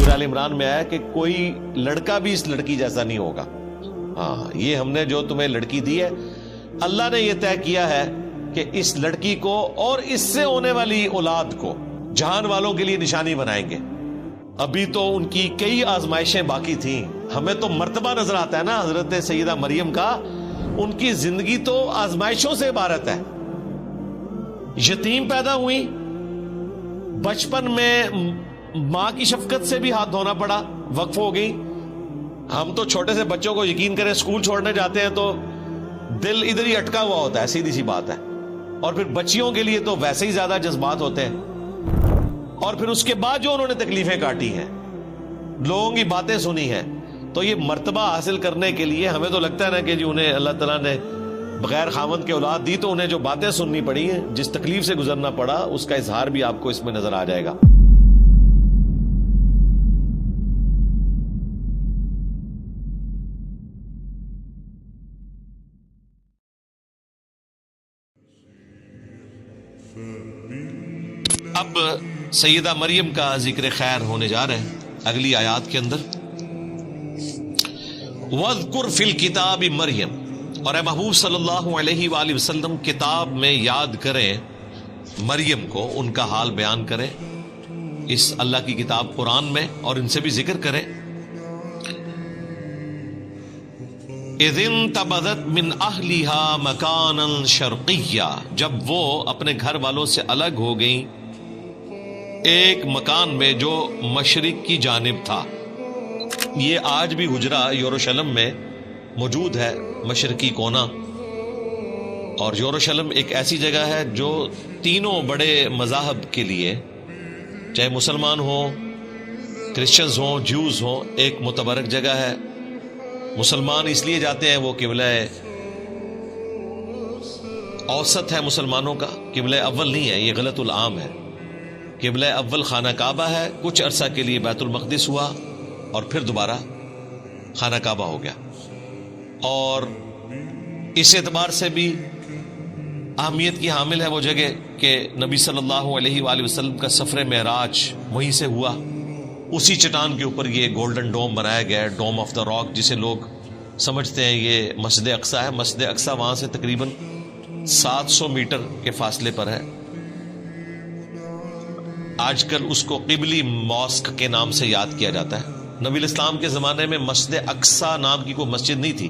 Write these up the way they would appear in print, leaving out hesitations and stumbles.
سورہ آل عمران میں آیا کہ کوئی لڑکا بھی اس لڑکی جیسا نہیں ہوگا. ہاں یہ ہم نے جو تمہیں لڑکی دی ہے اللہ نے یہ طے کیا ہے کہ اس لڑکی کو اور اس سے ہونے والی اولاد کو جہان والوں کے لیے نشانی بنائیں گے. ابھی تو ان کی کئی آزمائشیں باقی تھیں. ہمیں تو مرتبہ نظر آتا ہے نا حضرت سیدہ مریم کا, ان کی زندگی تو آزمائشوں سے عبارت ہے. یتیم پیدا ہوئی, بچپن میں ماں کی شفقت سے بھی ہاتھ دھونا پڑا, وقف ہو گئی. ہم تو چھوٹے سے بچوں کو یقین کریں اسکول چھوڑنے جاتے ہیں تو دل ادھر ہی اٹکا ہوا ہوتا ہے, سیدھی سی بات ہے. اور پھر بچیوں کے لیے تو ویسے ہی زیادہ جذبات ہوتے ہیں. اور پھر اس کے بعد جو انہوں نے تکلیفیں کاٹی ہیں, لوگوں کی باتیں سنی ہیں, تو یہ مرتبہ حاصل کرنے کے لیے ہمیں تو لگتا ہے نا کہ جی انہیں اللہ تعالیٰ نے بغیر خاوند کے اولاد دی تو انہیں جو باتیں سننی پڑی ہیں, جس تکلیف سے گزرنا پڑا, اس کا اظہار بھی آپ کو اس میں نظر آ جائے گا. اب سیدہ مریم کا ذکر خیر ہونے جا رہے ہیں اگلی آیات کے اندر. وَاذْكُرْ فِي الْكِتَابِ مریم, اور اے محبوب صلی اللہ علیہ وآلہ وسلم کتاب میں یاد کریں مریم کو, ان کا حال بیان کریں اس اللہ کی کتاب قرآن میں, اور ان سے بھی ذکر کریں. اِذِ انتبذت من اہلہا مکانا شرقیہ, جب وہ اپنے گھر والوں سے الگ ہو گئیں ایک مکان میں جو مشرق کی جانب تھا. یہ آج بھی حجرہ یروشلم میں موجود ہے, مشرقی کونا. اور یروشلم ایک ایسی جگہ ہے جو تینوں بڑے مذاہب کے لیے, چاہے مسلمان ہوں, کرسچنز ہوں, جیوز ہوں, ایک متبرک جگہ ہے. مسلمان اس لیے جاتے ہیں, وہ قبلہ اوسط ہے مسلمانوں کا, قبلہ اول نہیں ہے, یہ غلط العام ہے. قبلہ اول خانہ کعبہ ہے, کچھ عرصہ کے لیے بیت المقدس ہوا اور پھر دوبارہ خانہ کعبہ ہو گیا. اور اس اعتبار سے بھی اہمیت کی حامل ہے وہ جگہ کہ نبی صلی اللہ علیہ وآلہ وسلم کا سفر معراج وہیں سے ہوا. اسی چٹان کے اوپر یہ گولڈن ڈوم بنایا گیا ہے, ڈوم آف دا راک, جسے لوگ سمجھتے ہیں یہ مسجد اقصیٰ ہے. مسجد اقصیٰ وہاں سے تقریباً 700 میٹر کے فاصلے پر ہے. آج کل اس کو قبلی ماسک کے نام سے یاد کیا جاتا ہے. نبی الاسلام کے زمانے میں مسجد اقصیٰ نام کی کوئی مسجد نہیں تھی.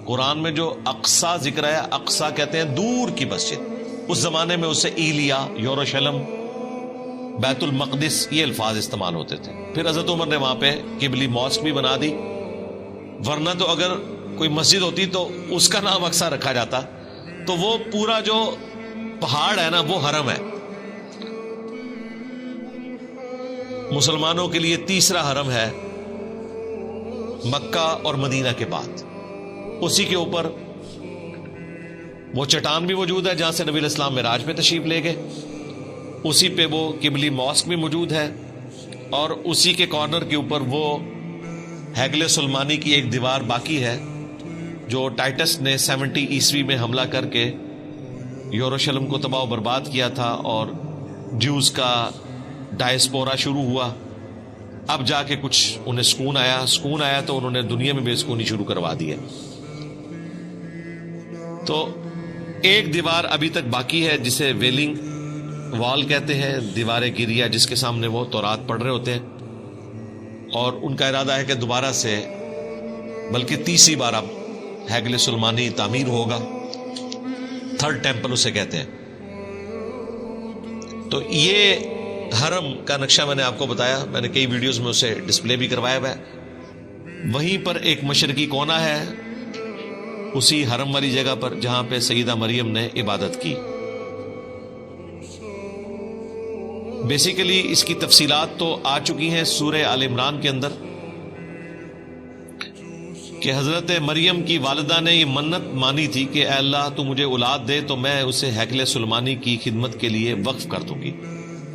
قرآن میں جو اقصیٰ ذکر ہے, اقصیٰ کہتے ہیں دور کی مسجد. اس زمانے میں اسے ایلیا, یروشلم, بیت المقدس, یہ الفاظ استعمال ہوتے تھے. پھر حضرت عمر نے وہاں پہ قبلی ماسک بھی بنا دی, ورنہ تو اگر کوئی مسجد ہوتی تو اس کا نام اقصیٰ رکھا جاتا. تو وہ پورا جو پہاڑ ہے نا وہ حرم ہے. مسلمانوں کے لیے تیسرا حرم ہے مکہ اور مدینہ کے بعد. اسی کے اوپر وہ چٹان بھی موجود ہے جہاں سے نبی الاسلام معراج پہ تشریف لے گئے. اسی پہ وہ قبلی ماسک بھی موجود ہے, اور اسی کے کارنر کے اوپر وہ ہیگل سلمانی کی ایک دیوار باقی ہے جو ٹائٹس نے 70 عیسوی میں حملہ کر کے یروشلم کو تباہ و برباد کیا تھا, اور جوز کا ڈائسپورا شروع ہوا. اب جا کے کچھ انہیں سکون آیا تو انہوں نے دنیا میں بے سکونی شروع کروا دی ہے. تو ایک دیوار ابھی تک باقی ہے جسے ویلنگ وال کہتے ہیں, دیوار گریا, جس کے سامنے وہ تورات پڑھ رہے ہوتے ہیں. اور ان کا ارادہ ہے کہ دوبارہ سے, بلکہ تیسری بار اب ہیگل سلمانی تعمیر ہوگا. تھرڈ ٹیمپل اسے کہتے ہیں. تو یہ حرم کا نقشہ میں نے آپ کو بتایا, میں نے کئی ویڈیوز میں اسے ڈسپلے بھی کروایا ہوا ہے. وہیں پر ایک مشرقی کونا ہے اسی حرم والی جگہ پر جہاں پہ سیدہ مریم نے عبادت کی. بیسیکلی اس کی تفصیلات تو آ چکی ہیں سورہ آل عمران کے اندر کہ حضرت مریم کی والدہ نے یہ منت مانی تھی کہ اے اللہ تو مجھے اولاد دے تو میں اسے ہیکل سلمانی کی خدمت کے لیے وقف کر دوں گی.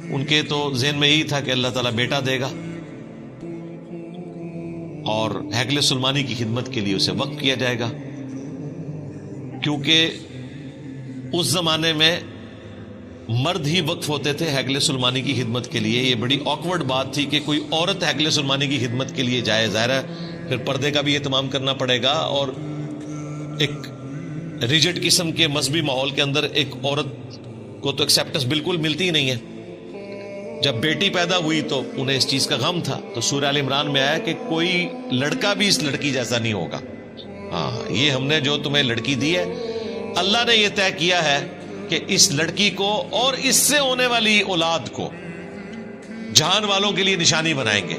ان کے تو ذہن میں یہی تھا کہ اللہ تعالیٰ بیٹا دے گا اور ہیکل سلمانی کی خدمت کے لیے اسے وقف کیا جائے گا, کیونکہ اس زمانے میں مرد ہی وقف ہوتے تھے ہیکل سلمانی کی خدمت کے لیے. یہ بڑی آکورڈ بات تھی کہ کوئی عورت ہیکل سلمانی کی خدمت کے لیے جائے. ظاہر ہے پھر پردے کا بھی اہتمام کرنا پڑے گا، اور ایک ریجڈ قسم کے مذہبی ماحول کے اندر ایک عورت کو تو ایکسیپٹنس بالکل ملتی ہی نہیں ہے. جب بیٹی پیدا ہوئی تو انہیں اس چیز کا غم تھا، تو سورہ آل عمران میں آیا کہ کوئی لڑکا بھی اس لڑکی جیسا نہیں ہوگا. ہاں، یہ ہم نے جو تمہیں لڑکی دی ہے، اللہ نے یہ طے کیا ہے کہ اس لڑکی کو اور اس سے ہونے والی اولاد کو جہان والوں کے لیے نشانی بنائیں گے.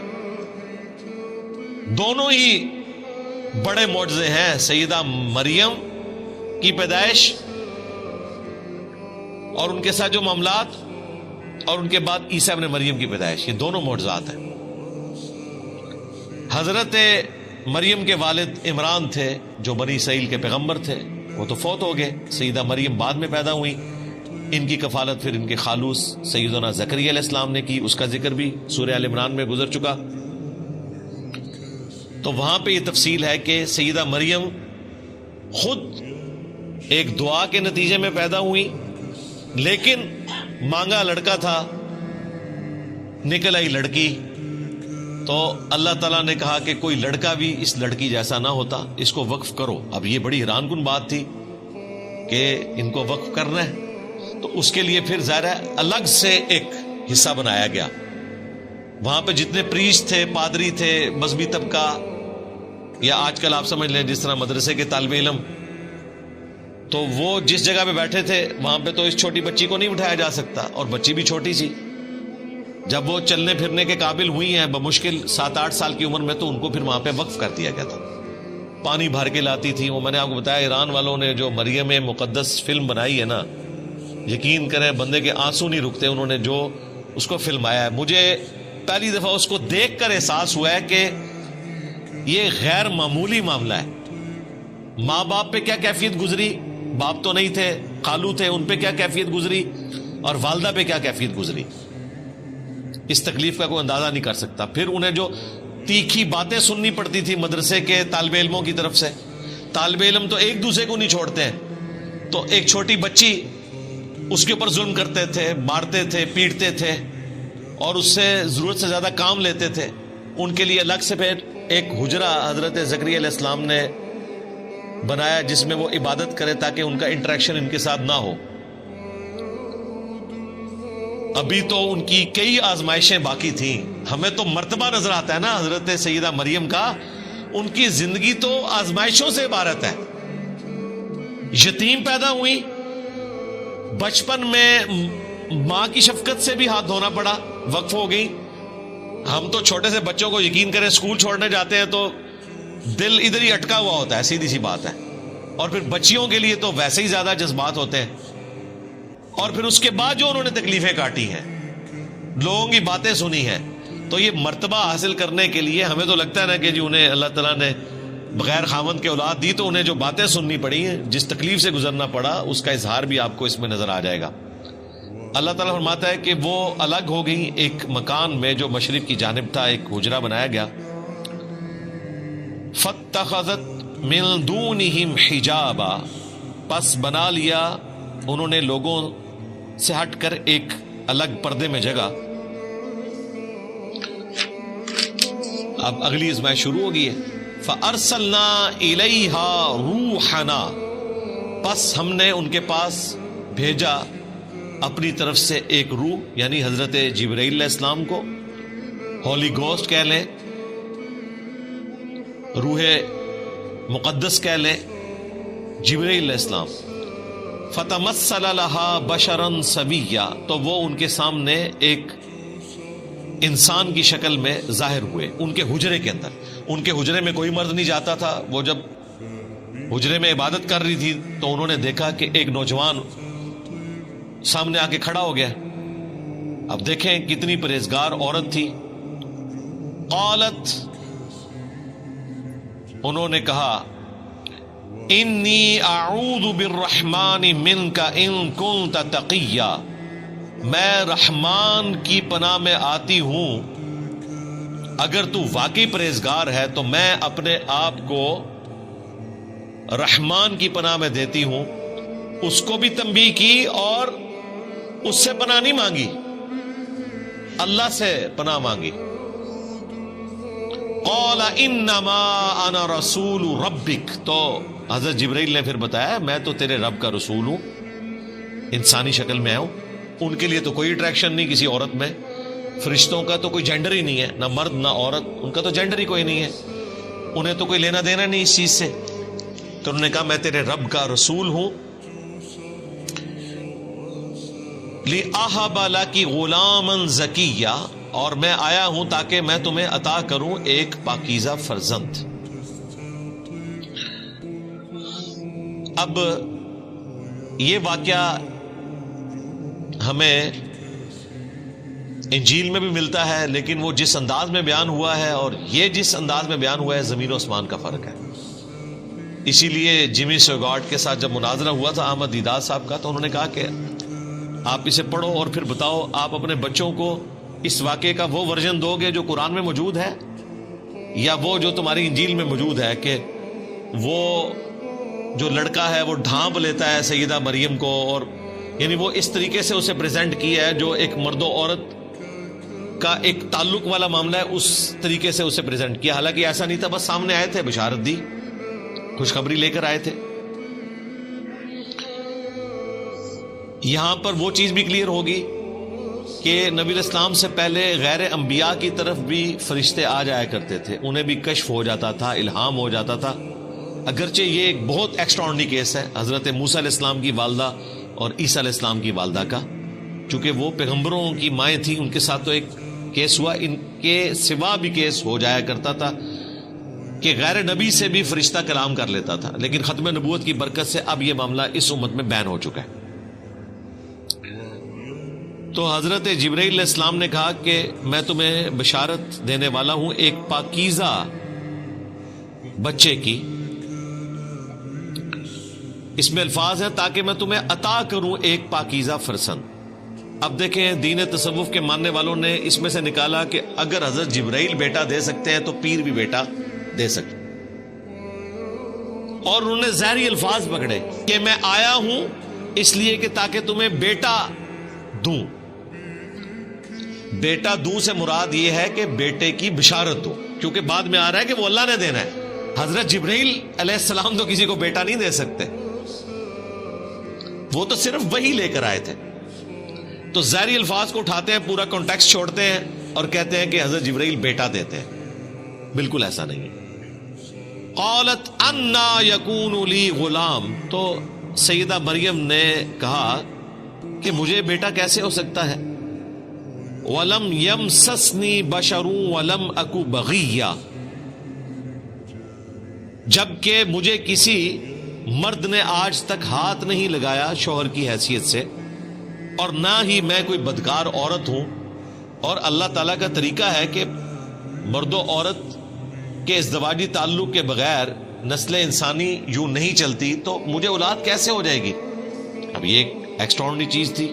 دونوں ہی بڑے معجزے ہیں، سیدہ مریم کی پیدائش اور ان کے ساتھ جو معاملات، اور ان کے بعد عیسیٰ ابن مریم کی پیدائش. یہ دونوں معجزات ہیں. حضرت مریم کے والد عمران تھے جو بنی اسرائیل کے پیغمبر تھے، وہ تو فوت ہو گئے. سیدہ مریم بعد میں پیدا ہوئی. ان کی کفالت پھر ان کے خالوص سیدنا زکریا علیہ السلام نے کی. اس کا ذکر بھی سورہ آل عمران میں گزر چکا. تو وہاں پہ یہ تفصیل ہے کہ سیدہ مریم خود ایک دعا کے نتیجے میں پیدا ہوئی، لیکن مانگا لڑکا تھا، نکل آئی لڑکی. تو اللہ تعالیٰ نے کہا کہ کوئی لڑکا بھی اس لڑکی جیسا نہ ہوتا، اس کو وقف کرو. اب یہ بڑی حیران کن بات تھی کہ ان کو وقف کرنا ہے، تو اس کے لیے پھر ظاہر ہے الگ سے ایک حصہ بنایا گیا. وہاں پہ جتنے پریسٹ تھے، پادری تھے، مذہبی طبقہ، یا آج کل آپ سمجھ لیں جس طرح مدرسے کے طالب علم، تو وہ جس جگہ پہ بیٹھے تھے وہاں پہ تو اس چھوٹی بچی کو نہیں بٹھایا جا سکتا، اور بچی بھی چھوٹی سی. جب وہ چلنے پھرنے کے قابل ہوئی ہیں بمشکل 7-8 سال کی عمر میں، تو ان کو پھر وہاں پہ وقف کر دیا گیا تھا. پانی بھر کے لاتی تھی. وہ میں نے آپ کو بتایا، ایران والوں نے جو مریم مقدس فلم بنائی ہے نا، یقین کریں بندے کے آنسو نہیں رکتے. انہوں نے جو اس کو فلمایا ہے، مجھے پہلی دفعہ اس کو دیکھ کر احساس ہوا ہے کہ یہ غیر معمولی معاملہ ہے. ماں باپ پہ کیا کیفیت گزری، باپ تو نہیں تھے، خالو تھے، ان پہ کیا کیفیت گزری، اور والدہ پہ کیا کیفیت گزری. اس تکلیف کا کوئی اندازہ نہیں کر سکتا. پھر انہیں جو تیکھی باتیں سننی پڑتی تھی مدرسے کے طالب علموں کی طرف سے. طالب علم تو ایک دوسرے کو نہیں چھوڑتے ہیں، تو ایک چھوٹی بچی اس کے اوپر ظلم کرتے تھے، مارتے تھے، پیٹتے تھے، اور اس سے ضرورت سے زیادہ کام لیتے تھے. ان کے لیے الگ سے پھر ایک حجرہ حضرت زکریا علیہ السلام نے بنایا جس میں وہ عبادت کرے تاکہ ان کا انٹریکشن ان کے ساتھ نہ ہو. ابھی تو ان کی کئی آزمائشیں باقی تھیں. ہمیں تو مرتبہ نظر آتا ہے نا حضرت سیدہ مریم کا، ان کی زندگی تو آزمائشوں سے عبارت ہے. یتیم پیدا ہوئی، بچپن میں ماں کی شفقت سے بھی ہاتھ دھونا پڑا، وقف ہو گئی. ہم تو چھوٹے سے بچوں کو یقین کریں اسکول چھوڑنے جاتے ہیں تو دل ادھر ہی اٹکا ہوا ہوتا ہے، سیدھی سی بات ہے. اور پھر بچیوں کے لیے تو ویسے ہی زیادہ جذبات ہوتے ہیں. اور پھر اس کے بعد جو انہوں نے تکلیفیں کاٹی ہیں، لوگوں کی باتیں سنی ہیں، تو یہ مرتبہ حاصل کرنے کے لیے ہمیں تو لگتا ہے نا کہ جی انہیں اللہ تعالیٰ نے بغیر خاوند کے اولاد دی، تو انہیں جو باتیں سننی پڑی ہیں، جس تکلیف سے گزرنا پڑا، اس کا اظہار بھی آپ کو اس میں نظر آ جائے گا. اللہ تعالیٰ فرماتا ہے کہ وہ الگ ہو گئی ایک مکان میں جو مشرق کی جانب تھا، ایک حجرہ بنایا گیا. فَاتَّخَذَتْ مِن دُونِهِمْ حِجَابًا، پس بنا لیا انہوں نے لوگوں سے ہٹ کر ایک الگ پردے میں جگہ. اب اگلی آزمائش شروع ہو گئی ہے. فَأَرْسَلْنَا إِلَيْهَا رُوحَنَا، پس ہم نے ان کے پاس بھیجا اپنی طرف سے ایک روح، یعنی حضرت جبرائیل علیہ السلام کو، ہولی گوسٹ کہہ لیں، روح مقدس کہہ لیں، جبرائیل علیہ السلام. فتمثل لها بشرا سویا، تو وہ ان کے سامنے ایک انسان کی شکل میں ظاہر ہوئے ان کے حجرے کے اندر. ان کے حجرے میں کوئی مرد نہیں جاتا تھا. وہ جب حجرے میں عبادت کر رہی تھی تو انہوں نے دیکھا کہ ایک نوجوان سامنے آ کے کھڑا ہو گیا. اب دیکھیں کتنی پرہیزگار عورت تھی. قالت، انہوں نے کہا، انی اعوذ بالرحمن منک ان کنت تقیا، میں رحمان کی پناہ میں آتی ہوں اگر تو واقعی پرہیزگار ہے، تو میں اپنے آپ کو رحمان کی پناہ میں دیتی ہوں. اس کو بھی تنبیہ کی اور اس سے پناہ نہیں مانگی، اللہ سے پناہ مانگی. قال انما انا رسول ربک، تو حضرت جبرائیل نے پھر بتایا میں تو تیرے رب کا رسول ہوں، انسانی شکل میں ہوں. ان کے لیے تو کوئی اٹریکشن نہیں کسی عورت میں، فرشتوں کا تو کوئی جینڈر ہی نہیں ہے، نہ مرد نہ عورت، ان کا تو جینڈر ہی کوئی نہیں ہے، انہیں تو کوئی لینا دینا نہیں اس چیز سے. تو انہوں نے کہا میں تیرے رب کا رسول ہوں. لِأَهَبَ لَكِ غُلَامًا زَكِيًّا، اور میں آیا ہوں تاکہ میں تمہیں عطا کروں ایک پاکیزہ فرزند. اب یہ واقعہ ہمیں انجیل میں بھی ملتا ہے، لیکن وہ جس انداز میں بیان ہوا ہے اور یہ جس انداز میں بیان ہوا ہے زمین و آسمان کا فرق ہے. اسی لیے جیمی سوگارٹ کے ساتھ جب مناظرہ ہوا تھا احمد دیدار صاحب کا، تو انہوں نے کہا کہ آپ اسے پڑھو اور پھر بتاؤ آپ اپنے بچوں کو اس واقعے کا وہ ورژن دو گے جو قرآن میں موجود ہے، یا وہ جو تمہاری انجیل میں موجود ہے کہ وہ جو لڑکا ہے وہ ڈھانپ لیتا ہے سیدہ مریم کو، اور یعنی وہ اس طریقے سے اسے پریزنٹ کیا ہے جو ایک مرد و عورت کا ایک تعلق والا معاملہ ہے، اس طریقے سے اسے پریزنٹ کیا. حالانکہ ایسا نہیں تھا، بس سامنے آئے تھے، بشارت دی، خوشخبری لے کر آئے تھے. یہاں پر وہ چیز بھی کلیئر ہوگی کہ نبی الاسلام سے پہلے غیر انبیاء کی طرف بھی فرشتے آ جایا کرتے تھے، انہیں بھی کشف ہو جاتا تھا، الہام ہو جاتا تھا. اگرچہ یہ ایک بہت ایکسٹراڈنری کیس ہے حضرت موسیٰ علیہ السلام کی والدہ اور عیسیٰ علیہ السلام کی والدہ کا، چونکہ وہ پیغمبروں کی مائیں تھیں، ان کے ساتھ تو ایک کیس ہوا، ان کے سوا بھی کیس ہو جایا کرتا تھا کہ غیر نبی سے بھی فرشتہ کلام کر لیتا تھا. لیکن ختم نبوت کی برکت سے اب یہ معاملہ اس امت میں بین ہو چکا ہے. تو حضرت جبرائیل علیہ السلام نے کہا کہ میں تمہیں بشارت دینے والا ہوں ایک پاکیزہ بچے کی. اس میں الفاظ ہیں تاکہ میں تمہیں عطا کروں ایک پاکیزہ فرزند. اب دیکھیں دین تصوف کے ماننے والوں نے اس میں سے نکالا کہ اگر حضرت جبرائیل بیٹا دے سکتے ہیں تو پیر بھی بیٹا دے سکتے، اور انہوں نے ظاہری الفاظ پکڑے کہ میں آیا ہوں اس لیے کہ تاکہ تمہیں بیٹا دوں. بیٹا دوں سے مراد یہ ہے کہ بیٹے کی بشارت دو، کیونکہ بعد میں آ رہا ہے کہ وہ اللہ نے دینا ہے. حضرت جبرائیل علیہ السلام تو کسی کو بیٹا نہیں دے سکتے، وہ تو صرف وہی لے کر آئے تھے. تو ظاہری الفاظ کو اٹھاتے ہیں، پورا کانٹیکسٹ چھوڑتے ہیں اور کہتے ہیں کہ حضرت جبرائیل بیٹا دیتے ہیں. بالکل ایسا نہیں ہے. قالت انا یکون لی غلام، تو سیدہ مریم نے کہا کہ مجھے بیٹا کیسے ہو سکتا ہے. وَلَمْ يَمْسَسْنِي بَشَرٌ وَلَمْ أَكُ بَغِيًّا، جبکہ مجھے کسی مرد نے آج تک ہاتھ نہیں لگایا شوہر کی حیثیت سے، اور نہ ہی میں کوئی بدکار عورت ہوں. اور اللہ تعالیٰ کا طریقہ ہے کہ مرد و عورت کے ازدواجی تعلق کے بغیر نسل انسانی یوں نہیں چلتی، تو مجھے اولاد کیسے ہو جائے گی. اب یہ ایک ایکسٹراڈنری چیز تھی.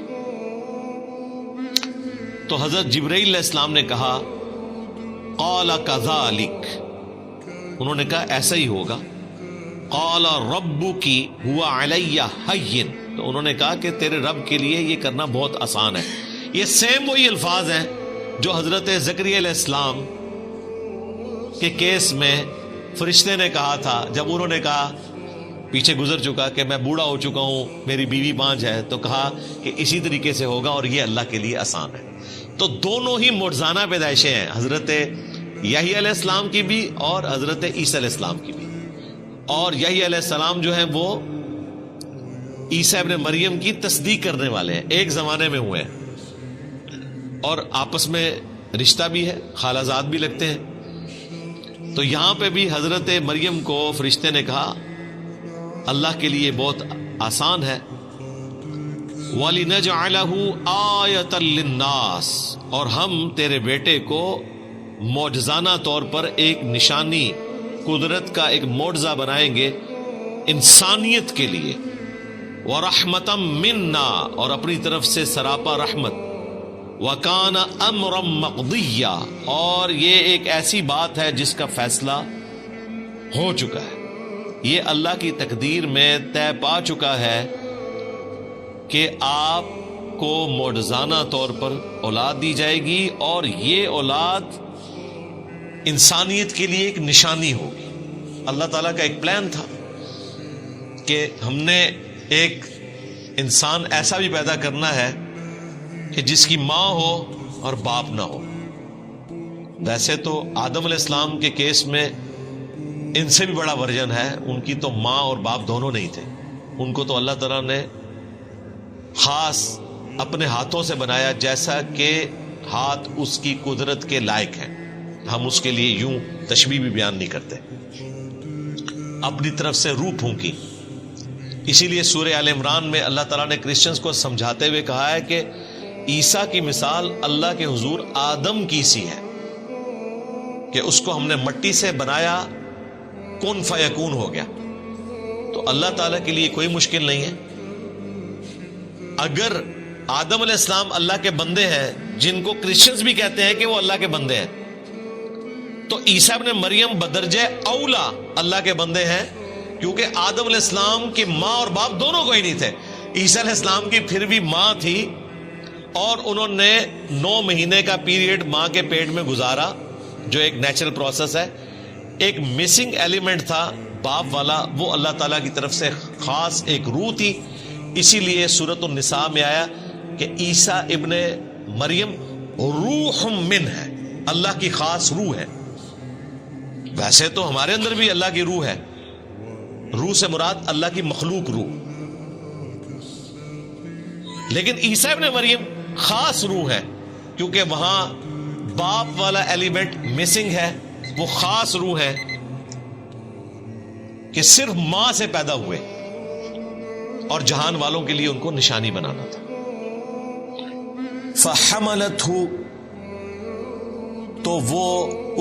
تو حضرت جبرائیل علیہ السلام نے کہا قال کذالک، انہوں نے کہا ایسا ہی ہوگا. قال ربک هو علی ہین، تو انہوں نے کہا کہ تیرے رب کے لیے یہ کرنا بہت آسان ہے. یہ سیم وہی الفاظ ہیں جو حضرت زکریا علیہ السلام کے کیس میں فرشتے نے کہا تھا جب انہوں نے کہا، پیچھے گزر چکا کہ میں بوڑھا ہو چکا ہوں، میری بیوی 5 ہے، تو کہا کہ اسی طریقے سے ہوگا اور یہ اللہ کے لیے آسان ہے. تو دونوں ہی معجزانہ پیدائشیں ہیں، حضرت یحییٰ علیہ السلام کی بھی اور حضرت عیسیٰ علیہ السلام کی بھی. اور یحییٰ علیہ السلام جو ہیں وہ عیسیٰ ابن مریم کی تصدیق کرنے والے ہیں، ایک زمانے میں ہوئے ہیں اور آپس میں رشتہ بھی ہے، خالہ زاد بھی لگتے ہیں. تو یہاں پہ بھی حضرت مریم کو فرشتے نے کہا اللہ کے لیے بہت آسان ہے. وَلِنَجْعَلَهُ آیَةً لِلنَّاسِ، اور ہم تیرے بیٹے کو معجزانہ طور پر ایک نشانی، قدرت کا ایک معجزہ بنائیں گے انسانیت کے لیے. وَرَحْمَةً مِنَّا، اور اپنی طرف سے سراپا رحمت. وَكَانَ أَمْرًا مَقْضِيًّا، اور یہ ایک ایسی بات ہے جس کا فیصلہ ہو چکا ہے، یہ اللہ کی تقدیر میں طے پا چکا ہے کہ آپ کو معجزانہ طور پر اولاد دی جائے گی اور یہ اولاد انسانیت کے لیے ایک نشانی ہوگی. اللہ تعالیٰ کا ایک پلان تھا کہ ہم نے ایک انسان ایسا بھی پیدا کرنا ہے کہ جس کی ماں ہو اور باپ نہ ہو. ویسے تو آدم علیہ السلام کے کیس میں ان سے بھی بڑا ورژن ہے، ان کی تو ماں اور باپ دونوں نہیں تھے. ان کو تو اللہ تعالیٰ نے خاص اپنے ہاتھوں سے بنایا جیسا کہ ہاتھ اس کی قدرت کے لائق ہیں. ہم اس کے لیے یوں تشبیہ بھی بیان نہیں کرتے. اپنی طرف سے روح پھونکی. اسی لیے سورہ آل عمران میں اللہ تعالیٰ نے کرسچنز کو سمجھاتے ہوئے کہا ہے کہ عیسیٰ کی مثال اللہ کے حضور آدم کی سی ہے کہ اس کو ہم نے مٹی سے بنایا، کن فیکون ہو گیا. تو اللہ تعالیٰ کے لیے کوئی مشکل نہیں ہے. اگر آدم علیہ السلام اللہ کے بندے ہیں، جن کو کرسچنز بھی کہتے ہیں کہ وہ اللہ کے بندے ہیں، تو عیسیٰ ابن مریم بدرجہ اولا اللہ کے بندے ہیں، کیونکہ آدم علیہ السلام کی ماں اور باپ دونوں کوئی نہیں تھے. عیسیٰ علیہ السلام کی پھر بھی ماں تھی اور انہوں نے 9 مہینے کا پیریڈ ماں کے پیٹ میں گزارا، جو ایک نیچرل پروسیس ہے. ایک مسنگ ایلیمنٹ تھا باپ والا، وہ اللہ تعالیٰ کی طرف سے خاص ایک روح تھی. اسی لیے سورۃ النساء میں آیا کہ عیسیٰ ابن مریم روح من ہے، اللہ کی خاص روح ہے. ویسے تو ہمارے اندر بھی اللہ کی روح ہے. روح سے مراد اللہ کی مخلوق روح، لیکن عیسیٰ ابن مریم خاص روح ہے کیونکہ وہاں باپ والا ایلیمنٹ مسنگ ہے. وہ خاص روح ہے کہ صرف ماں سے پیدا ہوئے اور جہان والوں کے لیے ان کو نشانی بنانا تھا. فحملتہ، تو وہ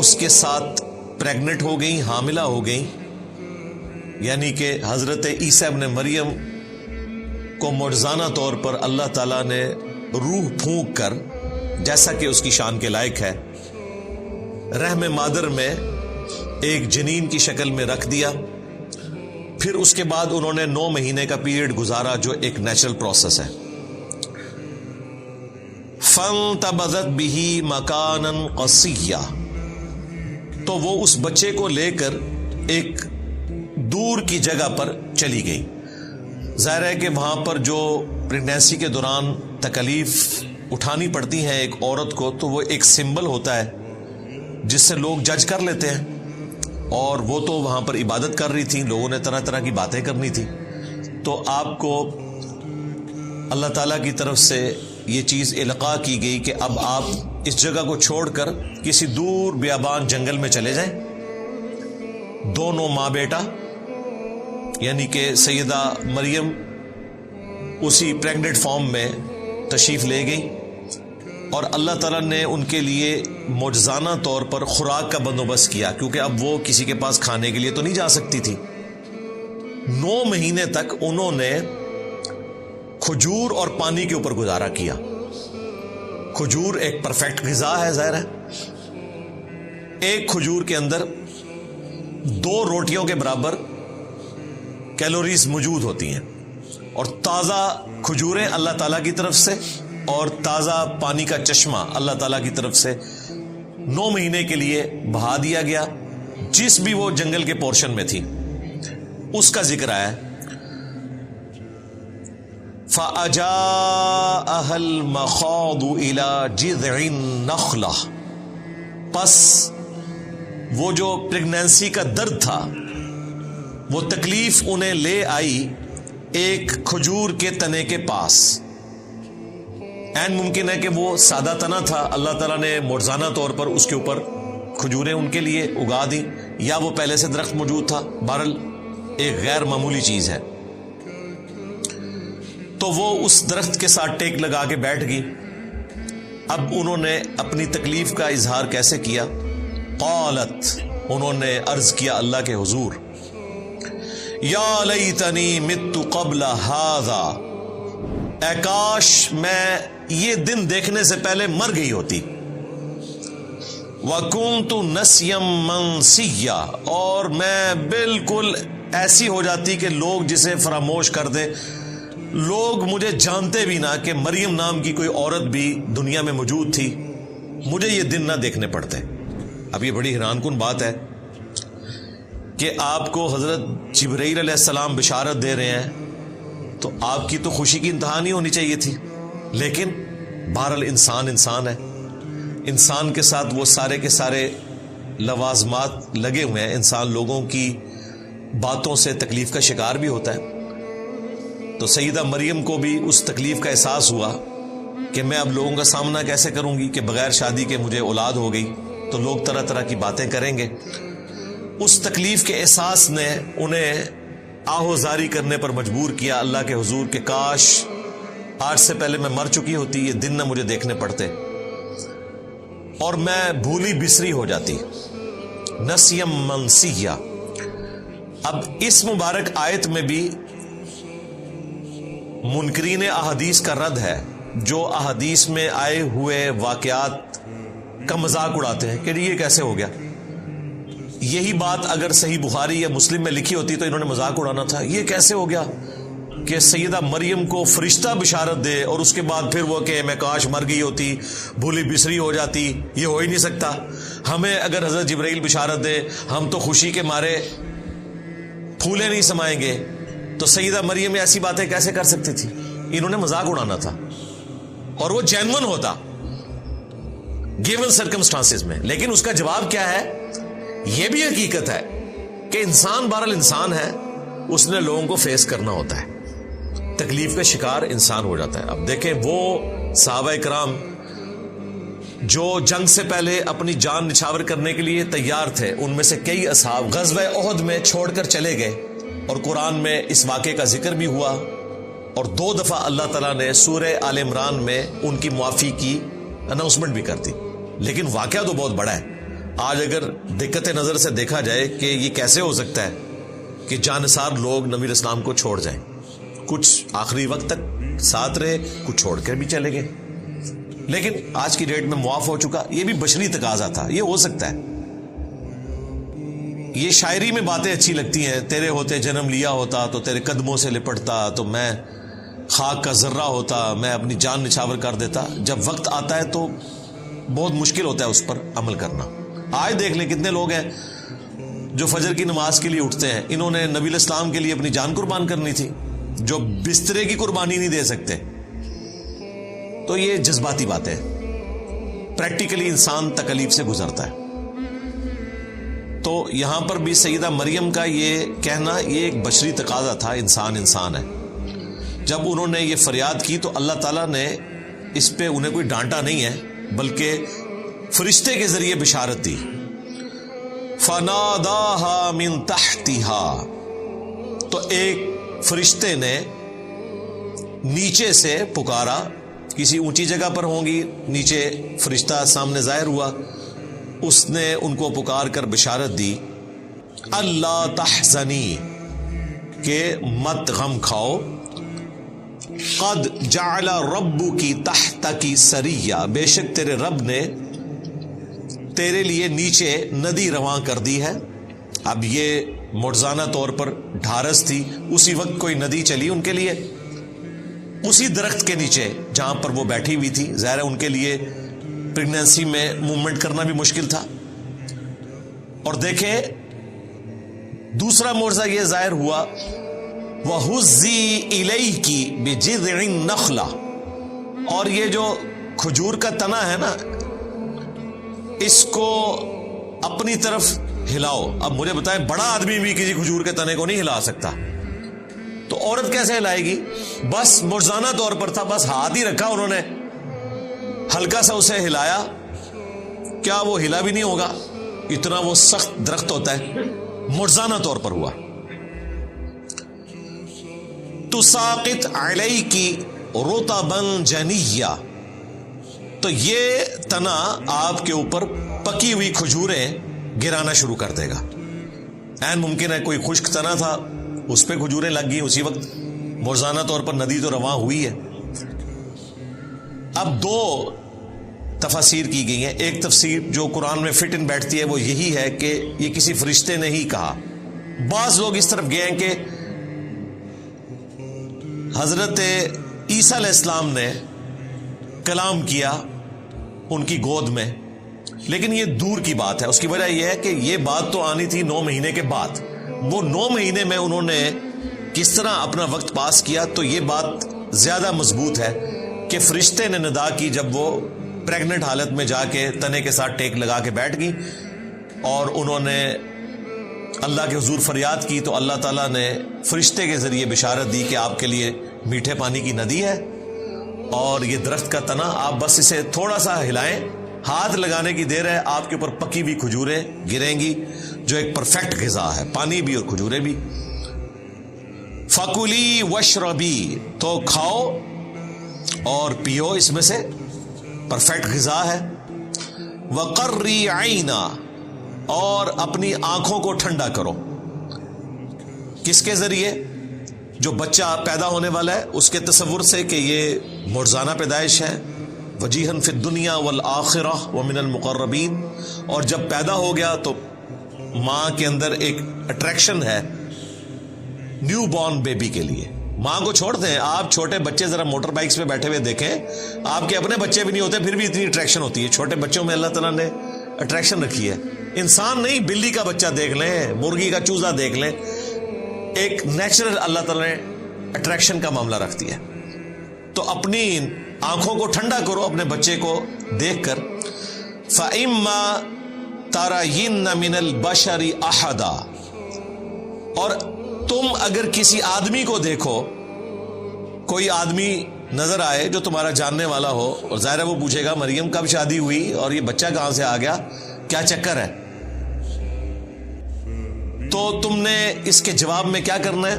اس کے ساتھ پریگنٹ ہو گئی، حاملہ ہو گئی. یعنی کہ حضرت عیسیٰ ابن مریم کو معجزانہ طور پر اللہ تعالیٰ نے روح پھونک کر، جیسا کہ اس کی شان کے لائق ہے، رحم مادر میں ایک جنین کی شکل میں رکھ دیا. پھر اس کے بعد انہوں نے 9 مہینے کا پیریڈ گزارا، جو ایک نیچرل پروسیس ہے. فانتبذت بہ مکانا قصیا، تو وہ اس بچے کو لے کر ایک دور کی جگہ پر چلی گئی. ظاہر ہے کہ وہاں پر جو پریگنینسی کے دوران تکلیف اٹھانی پڑتی ہیں ایک عورت کو، تو وہ ایک سمبل ہوتا ہے جس سے لوگ جج کر لیتے ہیں. اور وہ تو وہاں پر عبادت کر رہی تھی، لوگوں نے طرح طرح کی باتیں کرنی تھی. تو آپ کو اللہ تعالیٰ کی طرف سے یہ چیز القاء کی گئی کہ اب آپ اس جگہ کو چھوڑ کر کسی دور بیابان جنگل میں چلے جائیں. دونوں ماں بیٹا، یعنی کہ سیدہ مریم اسی پریگننٹ فارم میں تشریف لے گئی، اور اللہ تعالیٰ نے ان کے لیے معجزانہ طور پر خوراک کا بندوبست کیا، کیونکہ اب وہ کسی کے پاس کھانے کے لیے تو نہیں جا سکتی تھی. 9 مہینے تک انہوں نے کھجور اور پانی کے اوپر گزارا کیا. کھجور ایک پرفیکٹ غذا ہے، ظاہر ہے. ایک کھجور کے اندر 2 روٹیوں کے برابر کیلوریز موجود ہوتی ہیں، اور تازہ کھجوریں اللہ تعالیٰ کی طرف سے اور تازہ پانی کا چشمہ اللہ تعالیٰ کی طرف سے 9 مہینے کے لیے بہا دیا گیا. جس بھی وہ جنگل کے پورشن میں تھی اس کا ذکر ہے. فَأَجَاءَهَا الْمَخَاضُ إِلَى جِذْعِ النَّخْلَةِ، پس وہ جو پریگنینسی کا درد تھا، وہ تکلیف انہیں لے آئی ایک کھجور کے تنے کے پاس. این ممکن ہے کہ وہ سادہ تنا تھا، اللہ تعالیٰ نے معجزانہ طور پر اس کے اوپر کھجوریں ان کے لیے اگا دی، یا وہ پہلے سے درخت موجود تھا. بہرحال ایک غیر معمولی چیز ہے. تو وہ اس درخت کے ساتھ ٹیک لگا کے بیٹھ گئی. اب انہوں نے اپنی تکلیف کا اظہار کیسے کیا؟ قالت، انہوں نے عرض کیا اللہ کے حضور، یا لیتنی مت قبل ھذا، اے کاش میں یہ دن دیکھنے سے پہلے مر گئی ہوتی. وَكُنْتُ نَسْيًا مَنْسِيًّا، اور میں بالکل ایسی ہو جاتی کہ لوگ جسے فراموش کر دیں. لوگ مجھے جانتے بھی نہ کہ مریم نام کی کوئی عورت بھی دنیا میں موجود تھی، مجھے یہ دن نہ دیکھنے پڑتے۔ اب یہ بڑی حیران کن بات ہے کہ آپ کو حضرت جبرائیل علیہ السلام بشارت دے رہے ہیں، تو آپ کی تو خوشی کی انتہا نہیں ہونی چاہیے تھی، لیکن بہرحال انسان ہے، انسان کے ساتھ وہ سارے کے سارے لوازمات لگے ہوئے ہیں، انسان لوگوں کی باتوں سے تکلیف کا شکار بھی ہوتا ہے۔ تو سیدہ مریم کو بھی اس تکلیف کا احساس ہوا کہ میں اب لوگوں کا سامنا کیسے کروں گی کہ بغیر شادی کے مجھے اولاد ہو گئی، تو لوگ طرح طرح کی باتیں کریں گے۔ اس تکلیف کے احساس نے انہیں آہوزاری کرنے پر مجبور کیا اللہ کے حضور کہ کاش آج سے پہلے میں مر چکی ہوتی، یہ دن نہ مجھے دیکھنے پڑتے اور میں بھولی بسری ہو جاتی۔ نسیم منسیہ۔ اب اس مبارک آیت میں بھی منکرین احادیث کا رد ہے، جو احادیث میں آئے ہوئے واقعات کا مذاق اڑاتے ہیں کہ یہ کیسے ہو گیا۔ یہی بات اگر صحیح بخاری یا مسلم میں لکھی ہوتی تو انہوں نے مذاق اڑانا تھا، یہ کیسے ہو گیا کہ سیدہ مریم کو فرشتہ بشارت دے اور اس کے بعد پھر وہ کہ میں کاش مر گئی ہوتی، بھولی بسری ہو جاتی، یہ ہو ہی نہیں سکتا۔ ہمیں اگر حضرت جبرائیل بشارت دے ہم تو خوشی کے مارے پھولے نہیں سمائیں گے، تو سیدہ مریم ایسی باتیں کیسے کر سکتی تھی؟ انہوں نے مذاق اڑانا تھا، اور وہ جینون ہوتا گیون سرکمسٹانسز میں۔ لیکن اس کا جواب کیا ہے؟ یہ بھی حقیقت ہے کہ انسان بہرحال انسان ہے، اس نے لوگوں کو فیس کرنا ہوتا ہے، تکلیف کا شکار انسان ہو جاتا ہے۔ اب دیکھیں وہ صحابہ کرام جو جنگ سے پہلے اپنی جان نچھاور کرنے کے لیے تیار تھے، ان میں سے کئی اصحاب غزوہ احد میں چھوڑ کر چلے گئے، اور قرآن میں اس واقعے کا ذکر بھی ہوا، اور 2 دفعہ اللہ تعالیٰ نے سورہ آل عمران میں ان کی معافی کی اناؤنسمنٹ بھی کر دی۔ لیکن واقعہ تو بہت بڑا ہے۔ آج اگر دقت نظر سے دیکھا جائے کہ یہ کیسے ہو سکتا ہے کہ جانثار لوگ نبی اسلام کو چھوڑ جائیں، کچھ آخری وقت تک ساتھ رہے، کچھ چھوڑ کر بھی چلے گئے، لیکن آج کی ڈیٹ میں معاف ہو چکا۔ یہ بھی بشری تقاضا تھا، یہ ہو سکتا ہے۔ یہ شاعری میں باتیں اچھی لگتی ہیں، تیرے ہوتے جنم لیا ہوتا تو تیرے قدموں سے لپٹتا، تو میں خاک کا ذرہ ہوتا، میں اپنی جان نچھاور کر دیتا۔ جب وقت آتا ہے تو بہت مشکل ہوتا ہے اس پر عمل کرنا۔ آج دیکھ لیں کتنے لوگ ہیں جو فجر کی نماز کے لیے اٹھتے ہیں، انہوں نے نبی الاسلام کے لیے اپنی جان قربان کرنی تھی، جو بسترے کی قربانی نہیں دے سکتے۔ تو یہ جذباتی باتیں، پریکٹیکلی انسان تکلیف سے گزرتا ہے۔ تو یہاں پر بھی سیدہ مریم کا یہ کہنا یہ ایک بشری تقاضا تھا، انسان ہے۔ جب انہوں نے یہ فریاد کی تو اللہ تعالیٰ نے اس پہ انہیں کوئی ڈانٹا نہیں ہے، بلکہ فرشتے کے ذریعے بشارت دی۔ فَنَادَاهَا مِن تَحْتِهَا، تو ایک فرشتے نے نیچے سے پکارا، کسی اونچی جگہ پر ہوں گی، نیچے فرشتہ سامنے ظاہر ہوا، اس نے ان کو پکار کر بشارت دی، اللہ تحزنی، کہ مت غم کھاؤ، قد جعل ربکی تحتکی سریہ، بے شک تیرے رب نے تیرے لیے نیچے ندی رواں کر دی ہے۔ اب یہ معجزانہ طور پر ڈھارس تھی، اسی وقت کوئی ندی چلی ان کے لیے، اسی درخت کے نیچے جہاں پر وہ بیٹھی ہوئی تھی۔ ظاہر ہے ان کے لیے پریگنینسی میں موومنٹ کرنا بھی مشکل تھا۔ اور دیکھیں دوسرا معجزہ یہ ظاہر ہوا، وَهُزِّي إِلَيْكِ بِجِذْعِ النَّخْلَةِ، اور یہ جو کھجور کا تنا ہے نا، اس کو اپنی طرف ہلاؤ۔ اب مجھے بتائیں بڑا آدمی بھی کسی کھجور کے تنے کو نہیں ہلا سکتا، تو عورت کیسے ہلائے گی؟ بس معجزانہ طور پر تھا، بس ہاتھ ہی رکھا انہوں نے، ہلکا سا اسے ہلایا، کیا وہ ہلا بھی نہیں ہوگا؟ اتنا وہ سخت درخت ہوتا ہے۔ معجزانہ طور پر ہوا۔ تساقط علیکی رطبا جنیہ، تو یہ تنا آپ کے اوپر پکی ہوئی کھجوریں گرانا شروع کر دے گا۔ این ممکن ہے کوئی خشک تنا تھا، اس پہ کھجوریں لگ گئی اسی وقت، معجزانہ طور پر ندی تو رواں ہوئی ہے۔ اب 2 تفاسیر کی گئی ہیں۔ ایک تفسیر جو قرآن میں فٹ ان بیٹھتی ہے وہ یہی ہے کہ یہ کسی فرشتے نے ہی کہا۔ بعض لوگ اس طرف گئے ہیں کہ حضرت عیسیٰ علیہ السلام نے کلام کیا ان کی گود میں، لیکن یہ دور کی بات ہے. اس کی وجہ یہ ہے کہ یہ بات تو آنی تھی 9 مہینے کے بعد. وہ 9 مہینے میں انہوں نے کس طرح اپنا وقت پاس کیا، تو یہ بات زیادہ مضبوط ہے کہ فرشتے نے ندا کی جب وہ پریگننٹ حالت میں جا کے تنے کے ساتھ ٹیک لگا کے بیٹھ گئی اور انہوں نے اللہ کے حضور فریاد کی، تو اللہ تعالیٰ نے فرشتے کے ذریعے بشارت دی کہ آپ کے لیے میٹھے پانی کی ندی ہے اور یہ درخت کا تنا، آپ بس اسے تھوڑا سا ہلائیں، ہاتھ لگانے کی دیر ہے، آپ کے اوپر پکی ہوئی کھجوریں گریں گی جو ایک پرفیکٹ غذا ہے، پانی بھی اور کھجوریں بھی. فَكُلِي وَاشْرَبِي، تو کھاؤ اور پیو، اس میں سے پرفیکٹ غذا ہے. وَقَرِّي عَيْنًا، اور اپنی آنکھوں کو ٹھنڈا کرو. کس کے ذریعے؟ جو بچہ پیدا ہونے والا ہے اس کے تصور سے کہ یہ معجزانہ پیدائش ہے. وجیہن فی الدنیا والآخرہ ومن المقربین، اور جب پیدا ہو گیا تو ماں کے اندر ایک اٹریکشن ہے نیو بورن بیبی کے لیے. ماں کو چھوڑتے ہیں آپ، چھوٹے بچے ذرا موٹر بائکس پہ بیٹھے ہوئے دیکھیں، آپ کے اپنے بچے بھی نہیں ہوتے پھر بھی اتنی اٹریکشن ہوتی ہے. چھوٹے بچوں میں اللہ تعالیٰ نے اٹریکشن رکھی ہے. انسان نہیں، بلی کا بچہ دیکھ لیں، مرغی کا چوزا دیکھ لیں، ایک نیچرل اللہ تعالیٰ نے اٹریکشن کا معاملہ رکھتی ہے. تو اپنی آنکھوں کو ٹھنڈا کرو اپنے بچے کو دیکھ کر. فَإِمَّا تَرَيِنَّ مِنَ الْبَشَرِ أَحَدًا، اور تم اگر کسی آدمی کو دیکھو، کوئی آدمی نظر آئے جو تمہارا جاننے والا ہو، اور ظاہر ہے وہ پوچھے گا مریم کب شادی ہوئی اور یہ بچہ کہاں سے آ گیا، کیا چکر ہے، تو تم نے اس کے جواب میں کیا کرنا ہے؟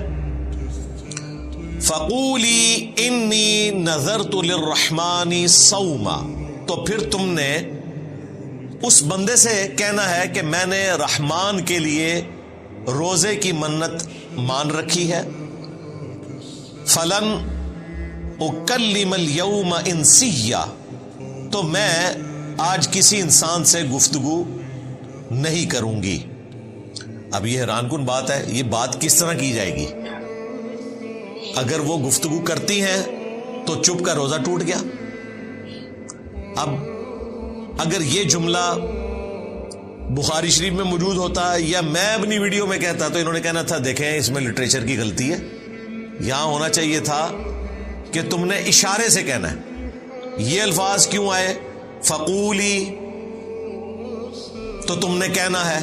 فَقُولِي إِنِّي نَذَرْتُ لِلرَّحْمَنِ صَوْمًا، تو پھر تم نے اس بندے سے کہنا ہے کہ میں نے رحمان کے لیے روزے کی منت مان رکھی ہے. فَلَنْ أُكَلِّمَ الْيَوْمَ إِنسِيًّا، تو میں آج کسی انسان سے گفتگو نہیں کروں گی. اب یہ حیران کن بات ہے، یہ بات کس طرح کی جائے گی؟ اگر وہ گفتگو کرتی ہیں تو چپ کا روزہ ٹوٹ گیا. اب اگر یہ جملہ بخاری شریف میں موجود ہوتا یا میں اپنی ویڈیو میں کہتا تو انہوں نے کہنا تھا دیکھیں اس میں لٹریچر کی غلطی ہے، یہاں ہونا چاہیے تھا کہ تم نے اشارے سے کہنا ہے. یہ الفاظ کیوں آئے؟ فقولی، تو تم نے کہنا ہے،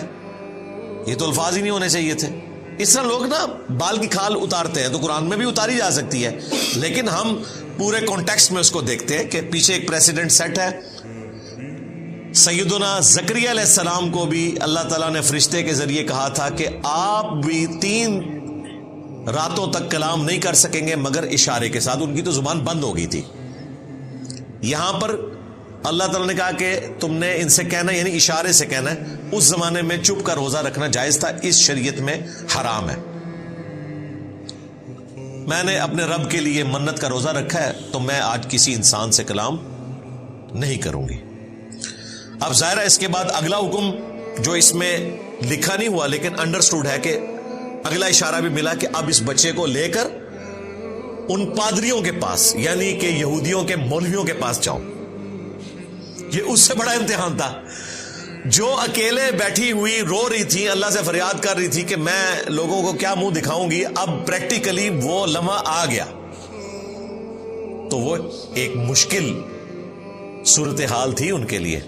یہ تو الفاظ ہی نہیں ہونے چاہیے تھے. اس طرح لوگ نا بال کی کھال اتارتے ہیں، تو قرآن میں بھی اتاری جا سکتی ہے، لیکن ہم پورے کانٹیکسٹ میں اس کو دیکھتے ہیں کہ پیچھے ایک پریسیڈنٹ سیٹ ہے. سیدنا زکریا علیہ السلام کو بھی اللہ تعالیٰ نے فرشتے کے ذریعے کہا تھا کہ آپ بھی 3 راتوں تک کلام نہیں کر سکیں گے مگر اشارے کے ساتھ، ان کی تو زبان بند ہو گئی تھی. یہاں پر اللہ تعالیٰ نے کہا کہ تم نے ان سے کہنا، یعنی اشارے سے کہنا ہے. اس زمانے میں چپ کا روزہ رکھنا جائز تھا، اس شریعت میں حرام ہے. میں نے اپنے رب کے لیے منت کا روزہ رکھا ہے تو میں آج کسی انسان سے کلام نہیں کروں گی. اب ظاہر ہے اس کے بعد اگلا حکم جو اس میں لکھا نہیں ہوا لیکن انڈرسٹوڈ ہے کہ اگلا اشارہ بھی ملا کہ اب اس بچے کو لے کر ان پادریوں کے پاس، یعنی کہ یہودیوں کے مولویوں کے پاس جاؤ. یہ اس سے بڑا امتحان تھا. جو اکیلے بیٹھی ہوئی رو رہی تھی، اللہ سے فریاد کر رہی تھی کہ میں لوگوں کو کیا منہ دکھاؤں گی، اب پریکٹیکلی وہ لمحہ آ گیا. تو وہ ایک مشکل صورتحال تھی ان کے لیے.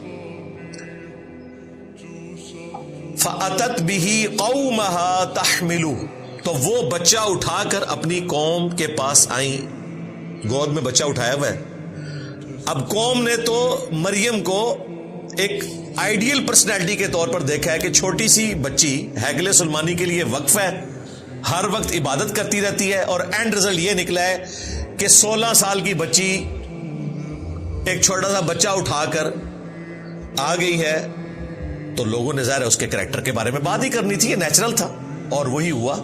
فَأَتَتْ بِهِ قَوْمَهَا تَحْمِلُهُ، تو وہ بچہ اٹھا کر اپنی قوم کے پاس آئیں. گود میں بچہ اٹھایا ہوا ہے. اب قوم نے تو مریم کو ایک آئیڈیل پرسنالٹی کے طور پر دیکھا ہے کہ چھوٹی سی بچی ہیکل سلمانی کے لیے وقف ہے، ہر وقت عبادت کرتی رہتی ہے، اور اینڈ رزلٹ یہ نکلا ہے کہ 16 سال کی بچی ایک چھوٹا سا بچہ اٹھا کر آ گئی ہے. تو لوگوں نے ظاہر اس کے کریکٹر کے بارے میں بات ہی کرنی تھی، یہ نیچرل تھا، اور وہی ہوا.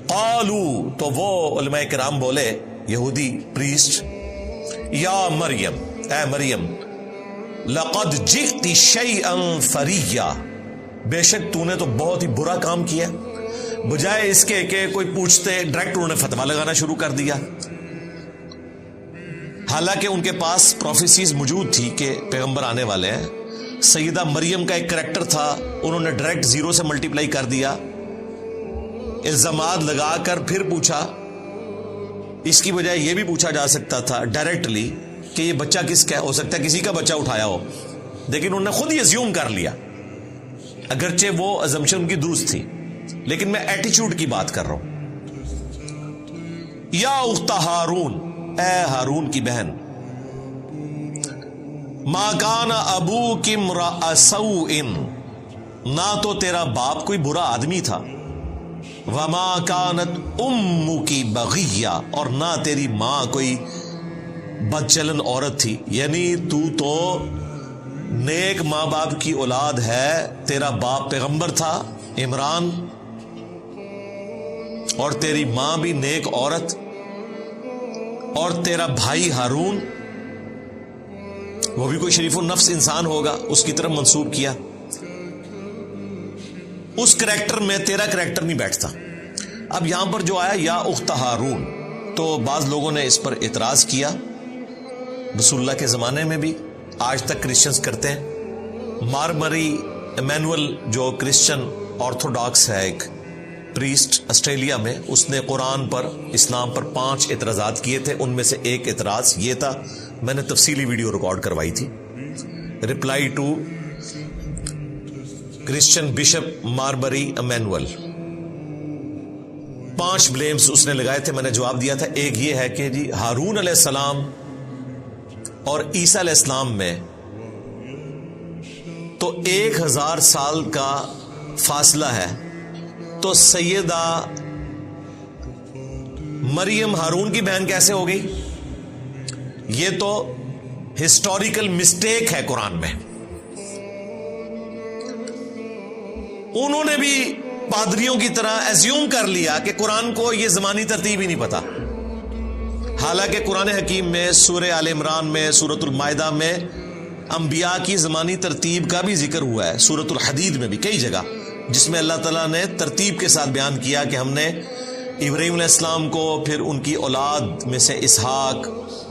قالو، تو وہ علماء کرام بولے، یہودی پریسٹ، یا مریم، اے مریم، لقد جئت شیئا فریا، بے شک تو نے تو بہت ہی برا کام کیا. بجائے اس کے کہ کوئی پوچھتے ڈائریکٹ انہوں نے فتوا لگانا شروع کر دیا. حالانکہ ان کے پاس پروفیسیز موجود تھی کہ پیغمبر آنے والے ہیں. سیدہ مریم کا ایک کریکٹر تھا, انہوں نے ڈائریکٹ 0 سے ملٹیپلائی کر دیا, الزامات لگا کر پھر پوچھا. اس کی بجائے یہ بھی پوچھا جا سکتا تھا ڈائریکٹلی کہ یہ بچہ کس کا ہے, ہو سکتا ہے کسی کا بچہ اٹھایا ہو, لیکن انہوں نے خود ہی ازیوم کر لیا, اگرچہ وہ ازمپشن ان کی درست تھی. لیکن میں ایٹیچیوڈ کی بات کر رہا ہوں. یا اخت ہارون, اے ہارون کی بہن, ما کان ابوک امرأ سوء, نہ تو تیرا باپ کوئی برا آدمی تھا, وما کانت امک بغیہ, اور نہ تیری ماں کوئی بدچلن عورت تھی. یعنی تو نیک ماں باپ کی اولاد ہے, تیرا باپ پیغمبر تھا عمران, اور تیری ماں بھی نیک عورت, اور تیرا بھائی ہارون وہ بھی کوئی شریف النفس انسان ہوگا, اس کی طرف منسوب کیا. اس کریکٹر میں تیرا کریکٹر نہیں بیٹھتا. اب یہاں پر جو آیا یا اخت ہارون, تو بعض لوگوں نے اس پر اعتراض کیا. رسول اللہ کے زمانے میں بھی, آج تک کرسچنز کرتے ہیں. مارمری ایمینول جو کرسچن آرتھوڈاکس ہے, ایک پریسٹ آسٹریلیا میں, اس نے قرآن پر, اسلام پر 5 اعتراضات کیے تھے. ان میں سے ایک اعتراض یہ تھا, میں نے تفصیلی ویڈیو ریکارڈ کروائی تھی, reply to Christian bishop Mar Mari Emmanuel. 5 blames اس نے لگائے تھے, میں نے جواب دیا تھا. ایک یہ ہے کہ جی ہارون علیہ السلام اور عیسیٰ علیہ السلام میں تو 1000 سال کا فاصلہ ہے, تو سیدہ مریم ہارون کی بہن کیسے ہو گئی؟ یہ تو ہسٹوریکل مسٹیک ہے قرآن میں. انہوں نے بھی پادریوں کی طرح ایزیوم کر لیا کہ قرآن کو یہ زمانی ترتیب ہی نہیں پتا. حالانکہ قرآن حکیم میں سورہ آل عمران میں, سورۃ المائدہ میں انبیاء کی زمانی ترتیب کا بھی ذکر ہوا ہے. سورۃ الحدید میں بھی کئی جگہ, جس میں اللہ تعالیٰ نے ترتیب کے ساتھ بیان کیا کہ ہم نے ابراہیم علیہ السلام کو, پھر ان کی اولاد میں سے اسحاق,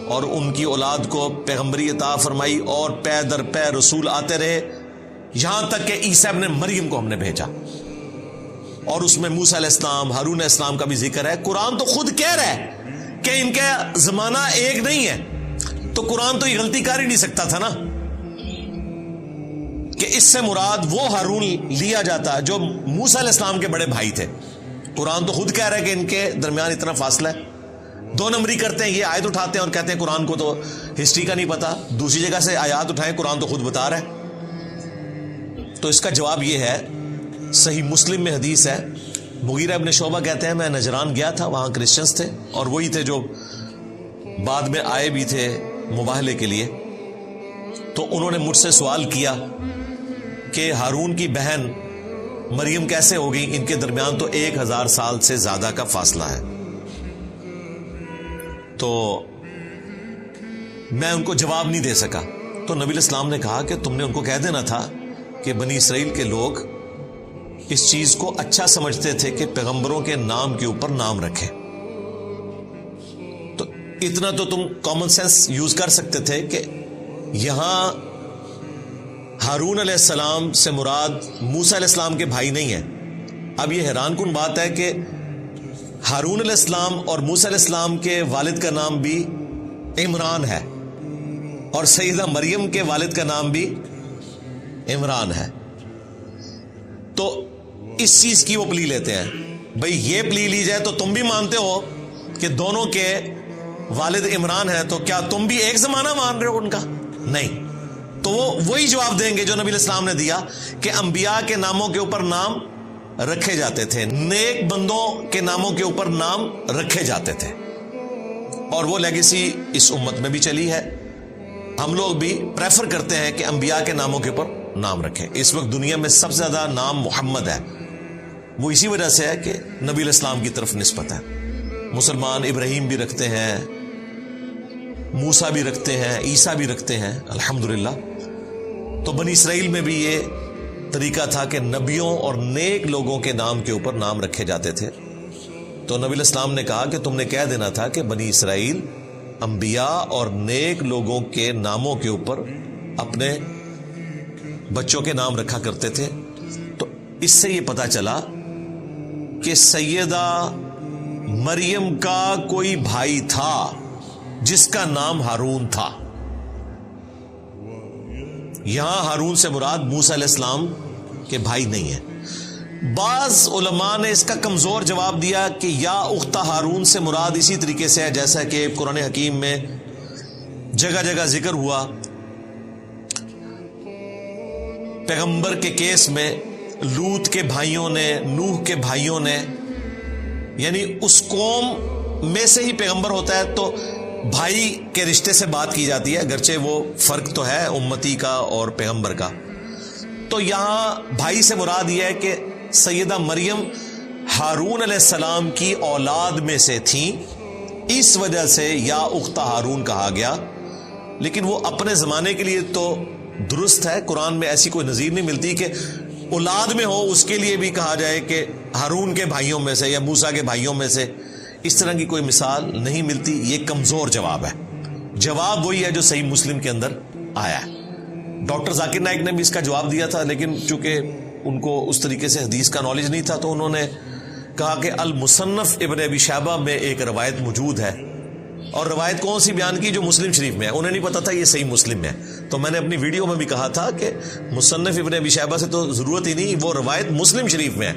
اور ان کی اولاد کو پیغمبری عطا فرمائی, اور پے در پے رسول آتے رہے, یہاں تک کہ عیسیٰ ابن مریم کو ہم نے بھیجا. اور اس میں موسیٰ علیہ السلام, ہارون علیہ السلام کا بھی ذکر ہے. قرآن تو خود کہہ رہا ہے کہ ان کا زمانہ ایک نہیں ہے, تو قرآن تو یہ غلطی کر ہی نہیں سکتا تھا نا کہ اس سے مراد وہ ہارون لیا جاتا جو موسیٰ علیہ السلام کے بڑے بھائی تھے. قرآن تو خود کہہ رہا ہے کہ ان کے درمیان اتنا فاصلہ ہے. 2 نمبری کرتے ہیں, یہ آیت اٹھاتے ہیں اور کہتے ہیں قرآن کو تو ہسٹری کا نہیں پتا, دوسری جگہ سے آیات اٹھائیں, قرآن تو خود بتا رہا ہے. تو اس کا جواب یہ ہے, صحیح مسلم میں حدیث ہے, مغیرہ ابن شعبہ کہتے ہیں میں نجران گیا تھا, وہاں کرسچنز تھے, اور وہی تھے جو بعد میں آئے بھی تھے مباہلے کے لیے. تو انہوں نے مجھ سے سوال کیا کہ ہارون کی بہن مریم کیسے ہو گئی, ان کے درمیان تو 1000 سال سے زیادہ کا فاصلہ ہے. تو میں ان کو جواب نہیں دے سکا. تو نبی علیہ السلام نے کہا کہ تم نے ان کو کہہ دینا تھا کہ بنی اسرائیل کے لوگ اس چیز کو اچھا سمجھتے تھے کہ پیغمبروں کے نام کے اوپر نام رکھیں. تو اتنا تو تم کامن سینس یوز کر سکتے تھے کہ یہاں ہارون علیہ السلام سے مراد موسیٰ علیہ السلام کے بھائی نہیں ہیں. اب یہ حیران کن بات ہے کہ ہارون علیہ السلام اور موسیٰ علیہ السلام کے والد کا نام بھی عمران ہے, اور سیدہ مریم کے والد کا نام بھی عمران ہے. تو اس چیز کی وہ پلی لیتے ہیں, بھئی یہ پلی لی جائے تو تم بھی مانتے ہو کہ دونوں کے والد عمران ہیں, تو کیا تم بھی ایک زمانہ مان رہے ہو ان کا؟ نہیں. تو وہ وہی جواب دیں گے جو نبی علیہ السلام نے دیا کہ انبیاء کے ناموں کے اوپر نام رکھے جاتے تھے, نیک بندوں کے ناموں کے اوپر نام رکھے جاتے تھے, اور وہ لیگیسی اس امت میں بھی چلی ہے. ہم لوگ بھی پریفر کرتے ہیں کہ انبیاء کے ناموں کے اوپر نام رکھیں. اس وقت دنیا میں سب سے زیادہ نام محمد ہے, وہ اسی وجہ سے ہے کہ نبی علیہ السلام کی طرف نسبت ہے. مسلمان ابراہیم بھی رکھتے ہیں, موسیٰ بھی رکھتے ہیں, عیسیٰ بھی رکھتے ہیں الحمدللہ. تو بنی اسرائیل میں بھی یہ طریقہ تھا کہ نبیوں اور نیک لوگوں کے نام کے اوپر نام رکھے جاتے تھے. تو نبی علیہ السلام نے کہا کہ تم نے کہہ دینا تھا کہ بنی اسرائیل انبیاء اور نیک لوگوں کے ناموں کے اوپر اپنے بچوں کے نام رکھا کرتے تھے. تو اس سے یہ پتا چلا کہ سیدہ مریم کا کوئی بھائی تھا جس کا نام ہارون تھا. یہاں ہارون سے مراد موسیٰ علیہ السلام کے بھائی نہیں ہے. بعض علماء نے اس کا کمزور جواب دیا کہ یا اخت ہارون سے مراد اسی طریقے سے ہے جیسا کہ قرآن حکیم میں جگہ جگہ ذکر ہوا. پیغمبر کے کیس میں لوط کے بھائیوں نے، نوح کے بھائیوں نے، یعنی اس قوم میں سے ہی پیغمبر ہوتا ہے تو بھائی کے رشتے سے بات کی جاتی ہے، اگرچہ وہ فرق تو ہے امتی کا اور پیغمبر کا. تو یہاں بھائی سے مراد یہ ہے کہ سیدہ مریم ہارون علیہ السلام کی اولاد میں سے تھیں، اس وجہ سے یا اخت ہارون کہا گیا. لیکن وہ اپنے زمانے کے لیے تو درست ہے، قرآن میں ایسی کوئی نظیر نہیں ملتی کہ اولاد میں ہو اس کے لیے بھی کہا جائے کہ ہارون کے بھائیوں میں سے یا موسیٰ کے بھائیوں میں سے. اس طرح کی کوئی مثال نہیں ملتی. یہ کمزور جواب ہے. جواب وہی ہے جو صحیح مسلم کے اندر آیا ہے. ڈاکٹر ذاکر نائک نے بھی اس کا جواب دیا تھا، لیکن چونکہ ان کو اس طریقے سے حدیث کا نالج نہیں تھا تو انہوں نے کہا کہ المصنف ابن ابی شیبہ میں ایک روایت موجود ہے. اور روایت کون سی بیان کی؟ جو مسلم شریف میں ہے. انہیں نہیں پتا تھا یہ صحیح مسلم میں ہے. تو میں نے اپنی ویڈیو میں بھی کہا تھا کہ مصنف ابن ابی شیبہ سے تو ضرورت ہی نہیں، وہ روایت مسلم شریف میں ہے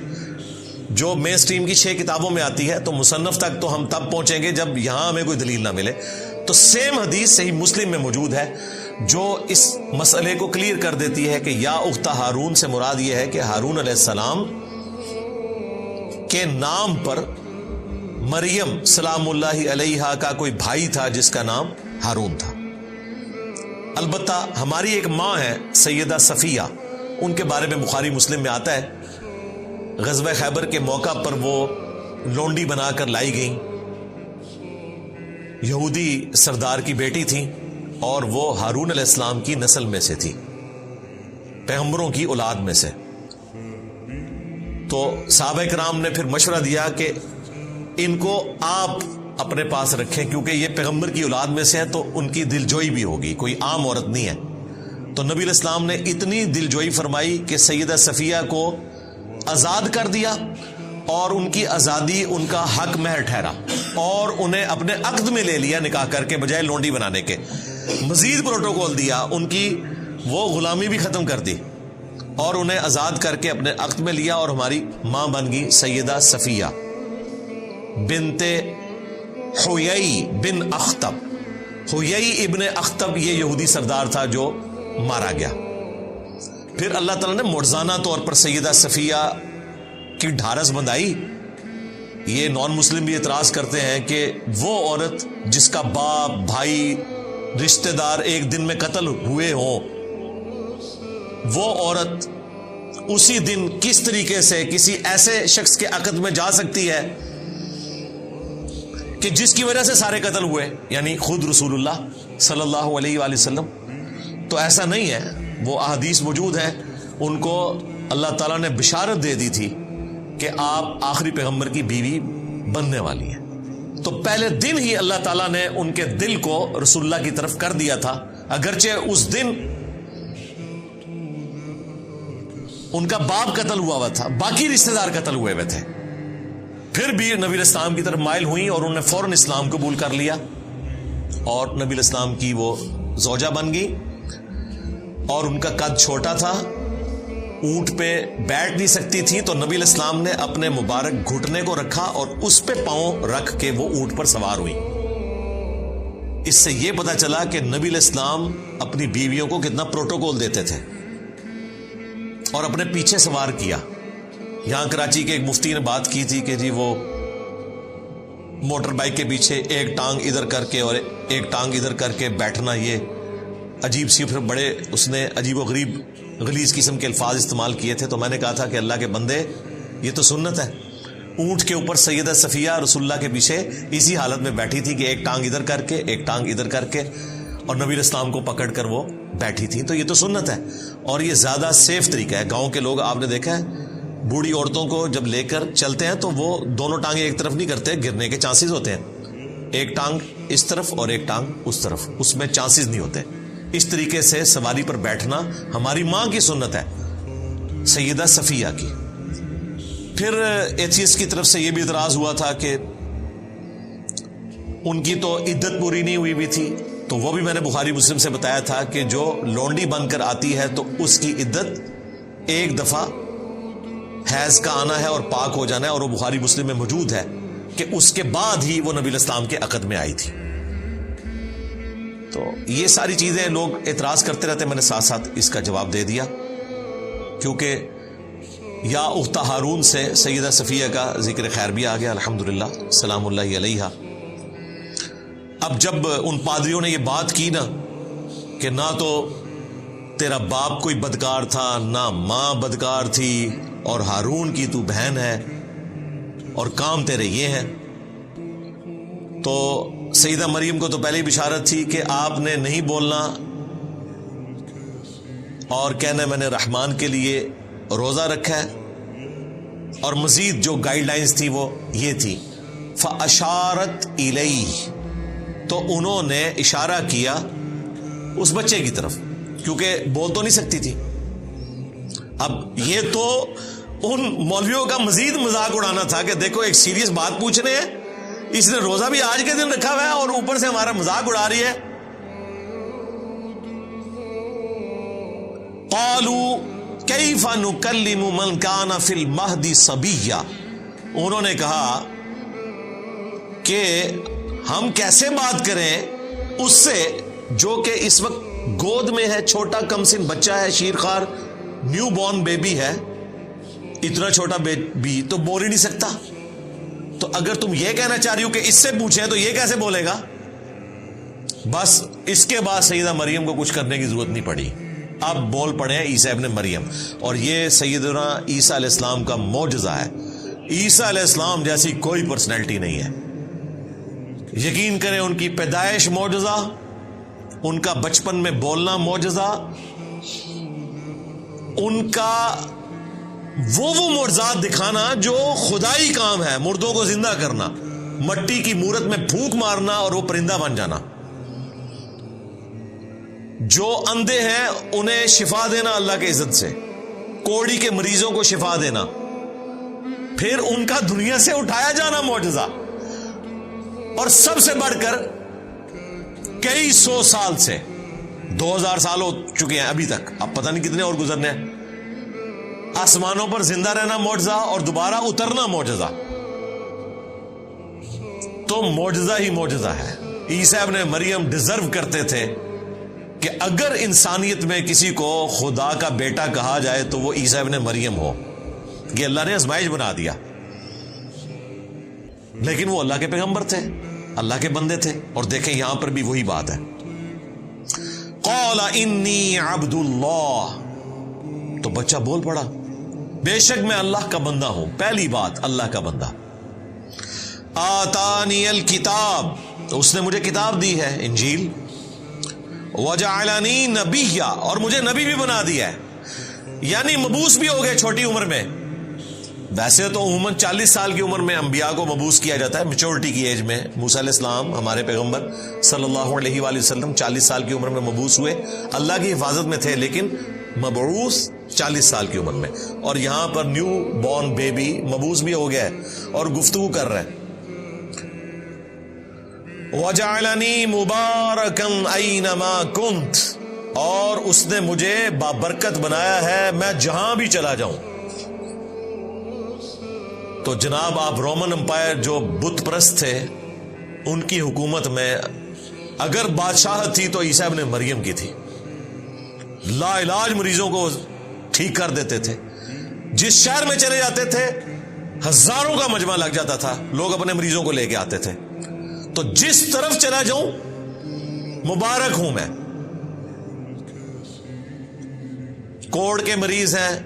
جو مین سٹریم کی 6 کتابوں میں آتی ہے. تو مصنف تک تو ہم تب پہنچیں گے جب یہاں ہمیں کوئی دلیل نہ ملے. تو سیم حدیث صحیح مسلم میں موجود ہے جو اس مسئلے کو کلیئر کر دیتی ہے کہ یا اخت ہارون سے مراد یہ ہے کہ ہارون علیہ السلام کے نام پر مریم سلام اللہ علیہا کا کوئی بھائی تھا جس کا نام ہارون تھا. البتہ ہماری ایک ماں ہے سیدہ صفیہ، ان کے بارے میں بخاری مسلم میں آتا ہے غزوہ خیبر کے موقع پر وہ لونڈی بنا کر لائی گئیں. یہودی سردار کی بیٹی تھی اور وہ ہارون علیہ السلام کی نسل میں سے تھی، پیغمبروں کی اولاد میں سے. تو صحابہ کرام نے پھر مشورہ دیا کہ ان کو آپ اپنے پاس رکھیں کیونکہ یہ پیغمبر کی اولاد میں سے ہے تو ان کی دلجوئی بھی ہوگی، کوئی عام عورت نہیں ہے. تو نبی علیہ السلام نے اتنی دلجوئی فرمائی کہ سیدہ صفیہ کو آزاد کر دیا اور ان کی آزادی ان کا حق مہر ٹھہرا اور انہیں اپنے عقد میں لے لیا نکاح کر کے بجائے لونڈی بنانے کے. مزید پروٹوکول دیا، ان کی وہ غلامی بھی ختم کر دی اور انہیں آزاد کر کے اپنے عقد میں لیا اور ہماری ماں بن گئی سیدہ صفیہ بنت حیی بن اخطب. حیی ابن اخطب یہ یہودی سردار تھا جو مارا گیا. پھر اللہ تعالیٰ نے معجزانہ طور پر سیدہ صفیہ کی ڈھارس بندھائی. یہ نان مسلم بھی اعتراض کرتے ہیں کہ وہ عورت جس کا باپ، بھائی، رشتہ دار ایک دن میں قتل ہوئے ہوں، وہ عورت اسی دن کس طریقے سے کسی ایسے شخص کے عقد میں جا سکتی ہے کہ جس کی وجہ سے سارے قتل ہوئے، یعنی خود رسول اللہ صلی اللہ علیہ وآلہ وسلم. تو ایسا نہیں ہے، وہ احادیث موجود ہیں. ان کو اللہ تعالیٰ نے بشارت دے دی تھی کہ آپ آخری پیغمبر کی بیوی بننے والی ہیں. تو پہلے دن ہی اللہ تعالیٰ نے ان کے دل کو رسول اللہ کی طرف کر دیا تھا، اگرچہ اس دن ان کا باپ قتل ہوا تھا، باقی رشتہ دار قتل ہوئے تھے. پھر بھی نبی علیہ السلام کی طرف مائل ہوئیں اور انہوں نے فوراً اسلام قبول کر لیا اور نبی علیہ السلام کی وہ زوجہ بن گئی. اور ان کا قد چھوٹا تھا، اونٹ پہ بیٹھ نہیں سکتی تھی، تو نبی علیہ السلام نے اپنے مبارک گھٹنے کو رکھا اور اس پہ پاؤں رکھ کے وہ اونٹ پر سوار ہوئی. اس سے یہ پتا چلا کہ نبی علیہ السلام اپنی بیویوں کو کتنا پروٹوکول دیتے تھے اور اپنے پیچھے سوار کیا. یہاں کراچی کے ایک مفتی نے بات کی تھی کہ جی وہ موٹر بائک کے پیچھے ایک ٹانگ ادھر کر کے اور ایک ٹانگ ادھر کر کے بیٹھنا یہ عجیب سی، پھر بڑے اس نے عجیب و غریب غلیظ قسم کے الفاظ استعمال کیے تھے. تو میں نے کہا تھا کہ اللہ کے بندے یہ تو سنت ہے. اونٹ کے اوپر سیدہ صفیہ رسول اللہ کے پیچھے اسی حالت میں بیٹھی تھی کہ ایک ٹانگ ادھر کر کے ایک ٹانگ ادھر کر کے، اور نبی علیہ السلام کو پکڑ کر وہ بیٹھی تھی. تو یہ تو سنت ہے اور یہ زیادہ سیف طریقہ ہے. گاؤں کے لوگ آپ نے دیکھا ہے بوڑھی عورتوں کو جب لے کر چلتے ہیں تو وہ دونوں ٹانگیں ایک طرف نہیں کرتے, گرنے کے چانسز ہوتے ہیں. ایک ٹانگ اس طرف اور ایک ٹانگ اس طرف, اس میں چانسز نہیں ہوتے. اس طریقے سے سواری پر بیٹھنا ہماری ماں کی سنت ہے, سیدہ صفیہ کی. پھر ایتھیسٹ کی طرف سے یہ بھی اعتراض ہوا تھا کہ ان کی تو عدت پوری نہیں ہوئی تھی, تو وہ بھی میں نے بخاری مسلم سے بتایا تھا کہ جو لونڈی بن کر آتی ہے تو اس کی عدت ایک دفعہ حیض کا آنا ہے اور پاک ہو جانا ہے, اور وہ بخاری مسلم میں موجود ہے کہ اس کے بعد ہی وہ نبی علیہ السلام کے عقد میں آئی تھی. تو یہ ساری چیزیں لوگ اعتراض کرتے رہتے, میں نے ساتھ ساتھ اس کا جواب دے دیا, کیونکہ یا اخت ہارون سے سیدہ صفیہ کا ذکر خیر بھی آ گیا الحمدللہ سلام اللہ علیہا. اب جب ان پادریوں نے یہ بات کی نا کہ نہ تو تیرا باپ کوئی بدکار تھا نہ ماں بدکار تھی اور ہارون کی تو بہن ہے اور کام تیرے یہ ہیں, تو سیدہ مریم کو تو پہلے ہی بشارت تھی کہ آپ نے نہیں بولنا اور کہنا میں نے رحمان کے لیے روزہ رکھا ہے, اور مزید جو گائیڈ لائنز تھی وہ یہ تھی فاشارت الیہ, تو انہوں نے اشارہ کیا اس بچے کی طرف, کیونکہ بول تو نہیں سکتی تھی. اب یہ تو ان مولویوں کا مزید مذاق اڑانا تھا کہ دیکھو ایک سیریس بات پوچھ رہے ہیں, اس نے روزہ بھی آج کے دن رکھا ہوا ہے اور اوپر سے ہمارا مذاق اڑا رہی ہے. قالوا کیف نکلم من کان فی المہد صبیا, انہوں نے کہا کہ ہم کیسے بات کریں اس سے جو کہ اس وقت گود میں ہے, چھوٹا کم سن بچہ ہے, شیرخوار نیو بورن بیبی ہے, اتنا چھوٹا بیبی تو بول ہی نہیں سکتا. تو اگر تم یہ کہنا چاہ رہی ہو کہ اس سے پوچھیں تو یہ کیسے بولے گا. بس اس کے بعد سیدہ مریم کو کچھ کرنے کی ضرورت نہیں پڑی, اب بول پڑے ہیں عیسیٰ ابن مریم. اور یہ سیدنا عیسیٰ علیہ السلام کا معجزہ ہے. عیسیٰ علیہ السلام جیسی کوئی پرسنالٹی نہیں ہے. یقین کریں ان کی پیدائش معجزہ, ان کا بچپن میں بولنا معجزہ, ان کا وہ معجزات دکھانا جو خدائی کام ہے, مردوں کو زندہ کرنا, مٹی کی مورت میں پھونک مارنا اور وہ پرندہ بن جانا, جو اندھے ہیں انہیں شفا دینا اللہ کے عزت سے, کوڑی کے مریضوں کو شفا دینا, پھر ان کا دنیا سے اٹھایا جانا معجزہ, اور سب سے بڑھ کر کئی سو سال سے 2000 سال ہو چکے ہیں ابھی تک, اب پتہ نہیں کتنے اور گزرنے ہیں, آسمانوں پر زندہ رہنا معجزہ اور دوبارہ اترنا معجزہ. تو معجزہ ہی معجزہ ہے. عیسیٰ ابن مریم ڈیزرو کرتے تھے کہ اگر انسانیت میں کسی کو خدا کا بیٹا کہا جائے تو وہ عیسیٰ ابن مریم ہو. یہ اللہ نے آزمائش بنا دیا, لیکن وہ اللہ کے پیغمبر تھے, اللہ کے بندے تھے. اور دیکھیں یہاں پر بھی وہی بات ہے, قال انی عبد اللہ, تو بچہ بول پڑا بے شک میں اللہ کا بندہ ہوں. پہلی بات اللہ کا بندہ. آتانی الکتاب, اس نے مجھے کتاب دی ہے انجیل. وجعلنی نبیا, اور مجھے نبی بھی بنا دیا ہے, یعنی مبعوث بھی ہو گئے چھوٹی عمر میں. ویسے تو عموماً 40 سال کی عمر میں انبیاء کو مبعوث کیا جاتا ہے, میچورٹی کی ایج میں. موسیٰ علیہ السلام ہمارے پیغمبر صلی اللہ علیہ وآلہ وسلم 40 سال کی عمر میں مبعوث ہوئے, اللہ کی حفاظت میں تھے, لیکن مبعوث 40 سال کی عمر میں. اور یہاں پر نیو بورن بیبی مبعوث بھی ہو گیا ہے اور گفتگو کر رہے ہیں. وَجَعَلَنِي مُبَارَكًا أَيْنَمَا كُنْتُ, اور اس نے مجھے بابرکت بنایا ہے میں جہاں بھی چلا جاؤں. تو جناب آپ رومن امپائر جو بت پرست تھے ان کی حکومت میں اگر بادشاہت تھی تو عیسیٰ ابن مریم کی تھی. لا علاج مریضوں کو ٹھیک کر دیتے تھے. جس شہر میں چلے جاتے تھے ہزاروں کا مجمع لگ جاتا تھا, لوگ اپنے مریضوں کو لے کے آتے تھے. تو جس طرف چلا جاؤں مبارک ہوں میں. کوڑ کے مریض ہیں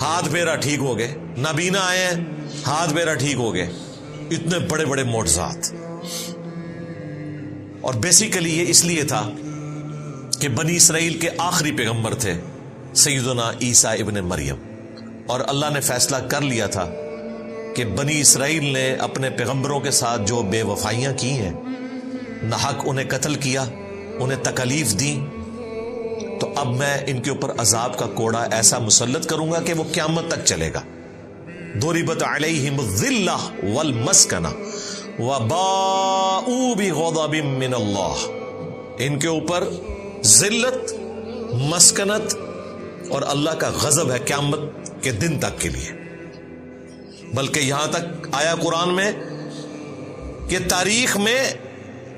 ہاتھ پیرا ٹھیک ہو گئے, نابینا آئے ہیں ہاتھ پیرا ٹھیک ہو گئے. اتنے بڑے بڑے معجزات. اور بیسیکلی یہ اس لیے تھا کہ بنی اسرائیل کے آخری پیغمبر تھے سیدنا عیسیٰ ابن مریم، اور اللہ نے فیصلہ کر لیا تھا کہ بنی اسرائیل نے اپنے پیغمبروں کے ساتھ جو بے وفائیاں کی ہیں، ناحق انہیں قتل کیا، انہیں تکالیف دی، تو اب میں ان کے اوپر عذاب کا کوڑا ایسا مسلط کروں گا کہ وہ قیامت تک چلے گا۔ ضربت علیہم الذلہ والمسکنہ وباؤوا بغضب من اللہ، ان کے اوپر ذلت، مسکنت اور اللہ کا غضب ہے قیامت کے دن تک کے لیے۔ بلکہ یہاں تک آیا قرآن میں کہ تاریخ میں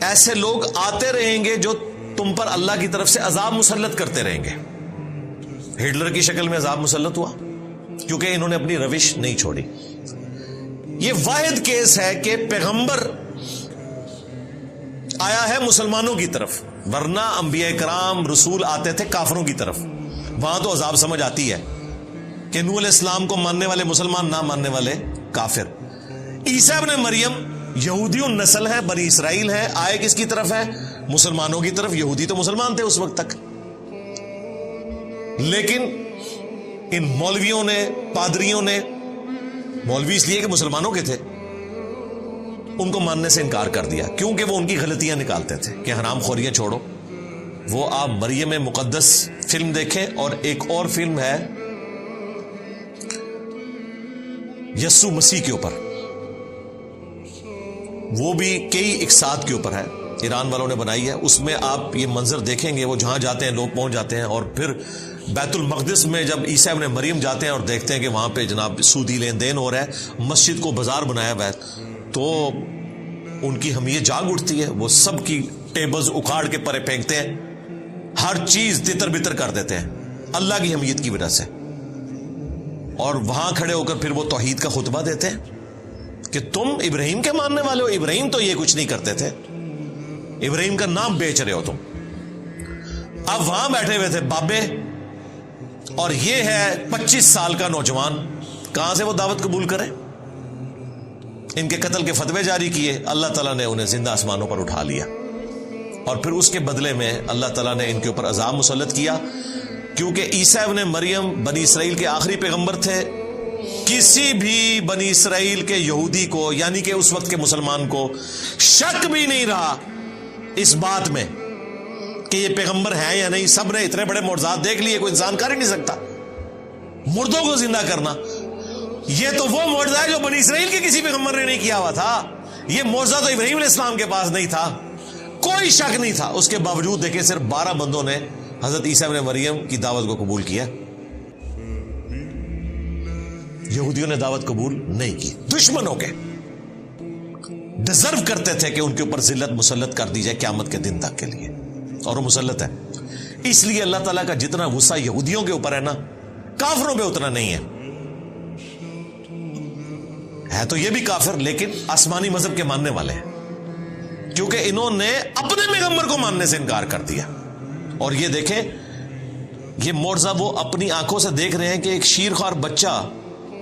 ایسے لوگ آتے رہیں گے جو تم پر اللہ کی طرف سے عذاب مسلط کرتے رہیں گے۔ ہٹلر کی شکل میں عذاب مسلط ہوا کیونکہ انہوں نے اپنی روش نہیں چھوڑی۔ یہ واحد کیس ہے کہ پیغمبر آیا ہے مسلمانوں کی طرف، ورنہ انبیاء کرام رسول آتے تھے کافروں کی طرف۔ وہاں تو عذاب سمجھ آتی ہے کہ نوح علیہ السلام کو ماننے والے مسلمان، نہ ماننے والے کافر۔ عیسیٰ ابن مریم یہودی النسل ہے، بنی اسرائیل ہے، آئے کس کی طرف ہے؟ مسلمانوں کی طرف۔ یہودی تو مسلمان تھے اس وقت تک، لیکن ان مولویوں نے، پادریوں نے، مولوی اس لیے کہ مسلمانوں کے تھے، ان کو ماننے سے انکار کر دیا، کیونکہ وہ ان کی غلطیاں نکالتے تھے کہ حرام خوریاں چھوڑو۔ وہ آپ مریم مقدس فلم دیکھیں، اور ایک اور فلم ہے یسوع مسیح کے اوپر، وہ بھی کئی اقساط کے اوپر ہے، ایران والوں نے بنائی ہے۔ اس میں آپ یہ منظر دیکھیں گے، وہ جہاں جاتے ہیں لوگ پہنچ جاتے ہیں، اور پھر بیت المقدس میں جب عیسیٰ ابن مریم جاتے ہیں اور دیکھتے ہیں کہ وہاں پہ جناب سودی لین دین ہو رہا ہے، مسجد کو بازار بنایا ہوا ہے، تو ان کی حمیت جاگ اٹھتی ہے۔ وہ سب کی ٹیبلز اکھاڑ کے پرے پھینکتے ہیں، ہر چیز تتر بتر کر دیتے ہیں اللہ کی حمیت کی وجہ سے، اور وہاں کھڑے ہو کر پھر وہ توحید کا خطبہ دیتے ہیں کہ تم ابراہیم کے ماننے والے ہو، ابراہیم تو یہ کچھ نہیں کرتے تھے، ابراہیم کا نام بیچ رہے ہو تم۔ اب وہاں بیٹھے ہوئے تھے بابے، اور یہ ہے 25 سال کا نوجوان، کہاں سے وہ دعوت قبول کرے؟ ان کے قتل کے فتوے جاری کیے، اللہ تعالیٰ نے انہیں زندہ آسمانوں پر اٹھا لیا، اور پھر اس کے بدلے میں اللہ تعالیٰ نے ان کے اوپر عذاب مسلط کیا، کیونکہ عیسیٰ ابن مریم بنی اسرائیل کے آخری پیغمبر تھے۔ کسی بھی بنی اسرائیل کے یہودی کو، یعنی کہ اس وقت کے مسلمان کو، شک بھی نہیں رہا اس بات میں کہ یہ پیغمبر ہیں یا نہیں۔ سب نے اتنے بڑے معجزات دیکھ لیے، کوئی انسان کر ہی نہیں سکتا مردوں کو زندہ کرنا۔ یہ تو وہ معجزہ ہے جو بنی اسرائیل کے کسی پیغمبر نے نہیں کیا ہوا تھا، یہ معجزہ تو ابراہیم علیہ السلام کے پاس نہیں تھا، کوئی شک نہیں تھا۔ اس کے باوجود دیکھیں صرف 12 بندوں نے حضرت عیسیٰ ابن مریم کی دعوت کو قبول کیا، یہودیوں نے دعوت قبول نہیں کی۔ دشمنوں کے ڈیزرو کرتے تھے کہ ان کے اوپر ذلت مسلط کر دی جائے قیامت کے دن تک کے لیے، اور وہ مسلط ہے۔ اس لیے اللہ تعالیٰ کا جتنا غصہ یہودیوں کے اوپر ہے نا، کافروں پہ اتنا نہیں ہے تو یہ بھی کافر، لیکن آسمانی مذہب کے ماننے والے ہیں، کیونکہ انہوں نے اپنے پیغمبر کو ماننے سے انکار کر دیا۔ اور یہ دیکھیں، یہ معجزہ وہ اپنی آنکھوں سے دیکھ رہے ہیں کہ ایک شیرخوار بچہ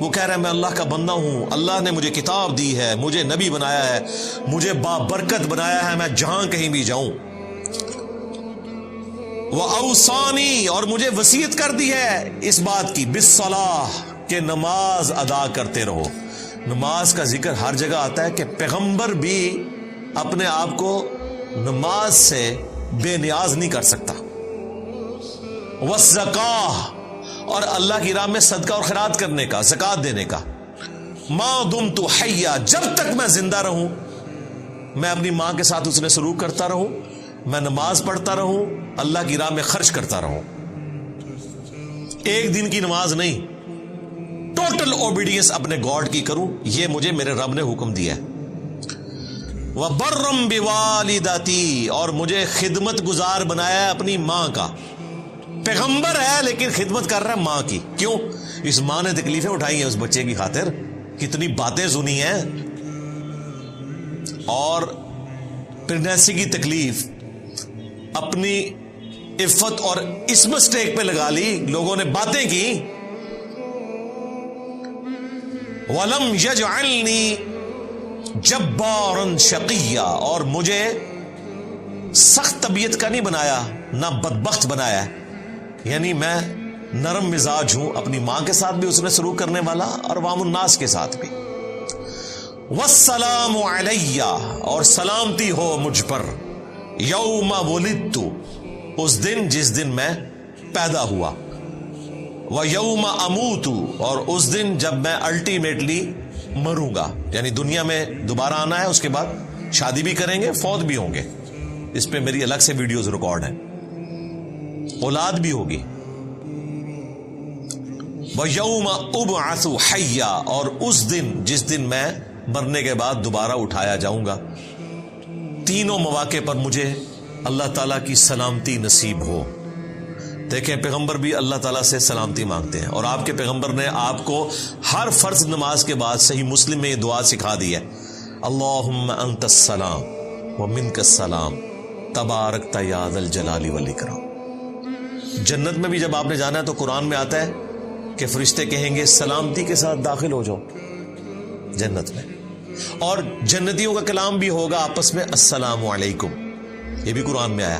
وہ کہہ رہا ہے میں اللہ کا بندہ ہوں، اللہ نے مجھے کتاب دی ہے، مجھے نبی بنایا ہے، مجھے بابرکت بنایا ہے، میں جہاں کہیں بھی جاؤں، وَأَوْصَانِي، اور مجھے وصیت کر دی ہے اس بات کی، بِالصَّلَاةِ، کہ نماز ادا کرتے رہو۔ نماز کا ذکر ہر جگہ آتا ہے کہ پیغمبر بھی اپنے آپ کو نماز سے بے نیاز نہیں کر سکتا۔ وَالزَّكَاةِ، اور اللہ کی راہ میں صدقہ اور خیرات کرنے کا، زکوٰۃ دینے کا۔ مَا دُمْتُ حَيًّا، جب تک میں زندہ رہوں، میں اپنی ماں کے ساتھ اس نے سلوک کرتا رہوں، میں نماز پڑھتا رہوں، اللہ کی راہ میں خرچ کرتا رہوں۔ ایک دن کی نماز نہیں، ٹوٹل اوبیڈینس اپنے گاڈ کی کروں، یہ مجھے میرے رب نے حکم دیا ہے۔ وَبَرًّا بِوَالِدَتِي، اور مجھے خدمت گزار بنایا ہے اپنی ماں کا۔ پیغمبر ہے لیکن خدمت کر رہا ہے ماں کی، کیوں؟ اس ماں نے تکلیفیں اٹھائی ہیں اس بچے کی خاطر، کتنی باتیں سنی ہیں، اور پریگنینسی کی تکلیف اپنی عفت اور اس مسٹیک پہ لگا لی، لوگوں نے باتیں کی۔ وَلَمْ يَجْعَلْنِي جَبَّارًا شَقِيًّا، اور مجھے سخت طبیعت کا نہیں بنایا، نہ بدبخت بنایا ہے، یعنی میں نرم مزاج ہوں، اپنی ماں کے ساتھ بھی اس نے سلوک کرنے والا اور عوام الناس کے ساتھ بھی. والسلام علیہ، اور سلامتی ہو مجھ پر، یوم ولدت، اس دن جس دن میں پیدا ہوا، ویوم اموت، اور اس دن جب میں الٹیمیٹلی مروں گا، یعنی دنیا میں دوبارہ آنا ہے، اس کے بعد شادی بھی کریں گے، فوت بھی ہوں گے. اس پہ میری الگ سے ویڈیوز ریکارڈ ہیں، اولاد بھی ہوگی. وَيَوْمَ أُبْعَثُ حَيًّا، اور اس دن جس دن میں مرنے کے بعد دوبارہ اٹھایا جاؤں گا. تینوں مواقع پر مجھے اللہ تعالیٰ کی سلامتی نصیب ہو. دیکھیں پیغمبر بھی اللہ تعالیٰ سے سلامتی مانگتے ہیں، اور آپ کے پیغمبر نے آپ کو ہر فرض نماز کے بعد صحیح مسلم میں یہ دعا سکھا دی ہے، اللہم انت السلام ومنک السلام تبارکت یا ذا الجلال والاکرام. جنت میں بھی جب آپ نے جانا ہے تو قرآن میں آتا ہے کہ فرشتے کہیں گے سلامتی کے ساتھ داخل ہو جاؤ جنت میں، اور جنتیوں کا کلام بھی ہوگا آپس میں السلام علیکم، یہ بھی قرآن میں آیا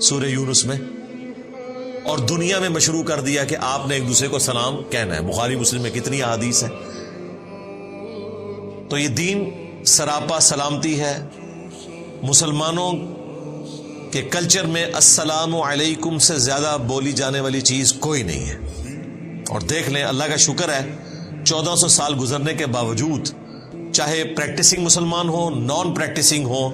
سورہ یونس میں. اور دنیا میں مشروع کر دیا کہ آپ نے ایک دوسرے کو سلام کہنا ہے. بخاری مسلم میں کتنی احادیث ہے. تو یہ دین سراپا سلامتی ہے. مسلمانوں کے کلچر میں السلام علیکم سے زیادہ بولی جانے والی چیز کوئی نہیں ہے. اور دیکھ لیں اللہ کا شکر ہے 1400 سال گزرنے کے باوجود چاہے پریکٹسنگ مسلمان ہو نان پریکٹسنگ ہو،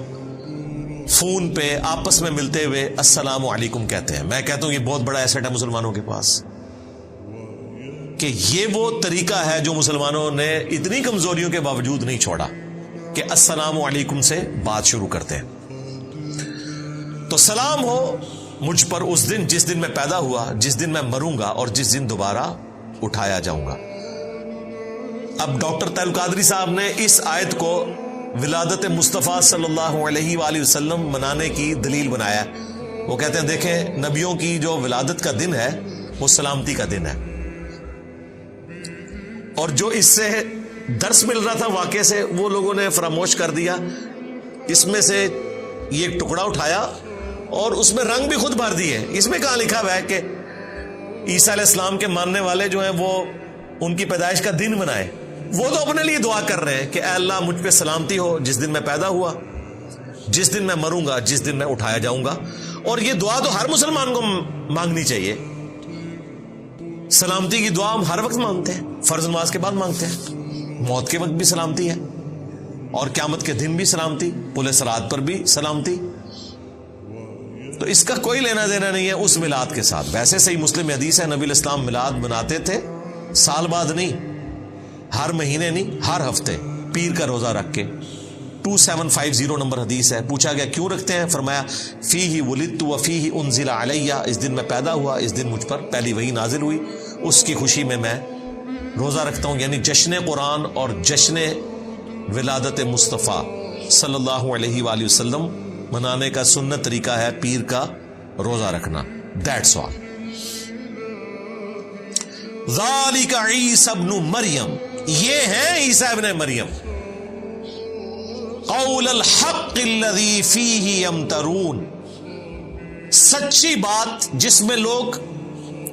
فون پہ آپس میں ملتے ہوئے السلام علیکم کہتے ہیں. میں کہتا ہوں یہ بہت بڑا ایسٹ ہے مسلمانوں کے پاس کہ یہ وہ طریقہ ہے جو مسلمانوں نے اتنی کمزوریوں کے باوجود نہیں چھوڑا کہ السلام علیکم سے بات شروع کرتے ہیں. تو سلام ہو مجھ پر اس دن جس دن میں پیدا ہوا، جس دن میں مروں گا اور جس دن دوبارہ اٹھایا جاؤں گا. اب ڈاکٹر طاہر القادری صاحب نے اس آیت کو ولادت مصطفیٰ صلی اللہ علیہ وآلہ وسلم منانے کی دلیل بنایا. وہ کہتے ہیں دیکھیں نبیوں کی جو ولادت کا دن ہے وہ سلامتی کا دن ہے، اور جو اس سے درس مل رہا تھا واقعے سے وہ لوگوں نے فراموش کر دیا. اس میں سے یہ ایک ٹکڑا اٹھایا اور اس میں رنگ بھی خود بھر دیے. اس میں کہاں لکھا ہوا ہے کہ عیسیٰ علیہ السلام کے ماننے والے جو ہیں وہ ان کی پیدائش کا دن منائے؟ وہ تو اپنے لیے دعا کر رہے ہیں کہ اے اللہ مجھ پہ سلامتی ہو جس دن میں پیدا ہوا، جس دن میں مروں گا، جس دن میں اٹھایا جاؤں گا. اور یہ دعا تو ہر مسلمان کو مانگنی چاہیے. سلامتی کی دعا ہم ہر وقت مانگتے ہیں، فرض نماز کے بعد مانگتے ہیں، موت کے وقت بھی سلامتی ہے، اور قیامت کے دن بھی سلامتی، پل صراط پر بھی سلامتی. تو اس کا کوئی لینا دینا نہیں ہے اس میلاد کے ساتھ. ویسے صحیح مسلم حدیث ہے نبی الاسلام میلاد مناتے تھے سال بعد نہیں، ہر مہینے نہیں، ہر ہفتے پیر کا روزہ رکھ کے. 2750 نمبر حدیث ہے. پوچھا گیا کیوں رکھتے ہیں؟ فرمایا فیہ ولدت وفیہ انزل علیہ، اس دن میں پیدا ہوا، اس دن مجھ پر پہلی وحی نازل ہوئی، اس کی خوشی میں میں روزہ رکھتا ہوں. یعنی جشن قرآن اور جشن ولادت مصطفیٰ صلی اللہ علیہ وآلہ وسلم منانے کا سنت طریقہ ہے پیر کا روزہ رکھنا. That's all. ذالک عیسی ابن مریم، یہ ہے عیسیٰ ابن مریم. قول الحق الذی فیہ یمترون، سچی بات جس میں لوگ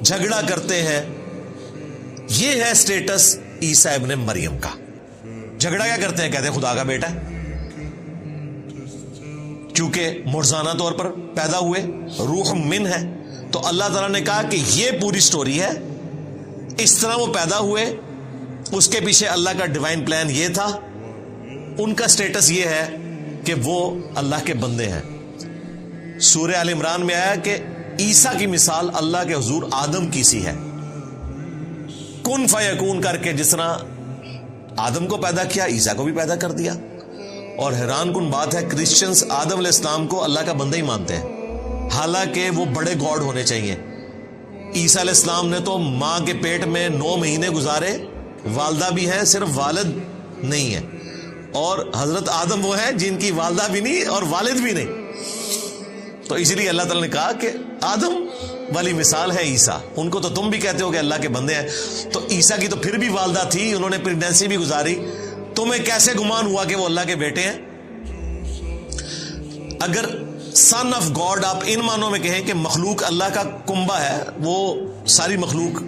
جھگڑا کرتے ہیں. یہ ہے سٹیٹس عیسیٰ ابن مریم کا. جھگڑا کیا کرتے ہیں؟ کہتے ہیں خدا کا بیٹا ہے، کیونکہ مرزانہ طور پر پیدا ہوئے، روح من ہے. تو اللہ تعالیٰ نے کہا کہ یہ پوری سٹوری ہے، اس طرح وہ پیدا ہوئے، اس کے پیچھے اللہ کا ڈیوائن پلان یہ تھا. ان کا سٹیٹس یہ ہے کہ وہ اللہ کے بندے ہیں. سورہ آل عمران میں آیا کہ عیسیٰ کی مثال اللہ کے حضور آدم کی سی ہے. کن فیکون کر کے جس طرح آدم کو پیدا کیا عیسیٰ کو بھی پیدا کر دیا. اور حیران کن بات ہے کرسچنز آدم علیہ السلام کو اللہ کا بندہ ہی مانتے ہیں، حالانکہ وہ بڑے گاڈ ہونے چاہیے. عیسیٰ علیہ السلام نے تو ماں کے پیٹ میں 9 مہینے گزارے، والدہ بھی ہیں، صرف والد نہیں ہے. اور حضرت آدم وہ ہیں جن کی والدہ بھی نہیں اور والد بھی نہیں. تو اس لیے اللہ تعالیٰ نے کہا کہ آدم والی مثال ہے عیسیٰ. ان کو تو تم بھی کہتے ہو کہ اللہ کے بندے ہیں، تو عیسیٰ کی تو پھر بھی والدہ تھی، انہوں نے پریگنینسی بھی گزاری. تمہیں کیسے گمان ہوا کہ وہ اللہ کے بیٹے ہیں؟ اگر سن آف گاڈ آپ ان معنوں میں کہیں کہ مخلوق اللہ کا کنبہ ہے، وہ ساری مخلوق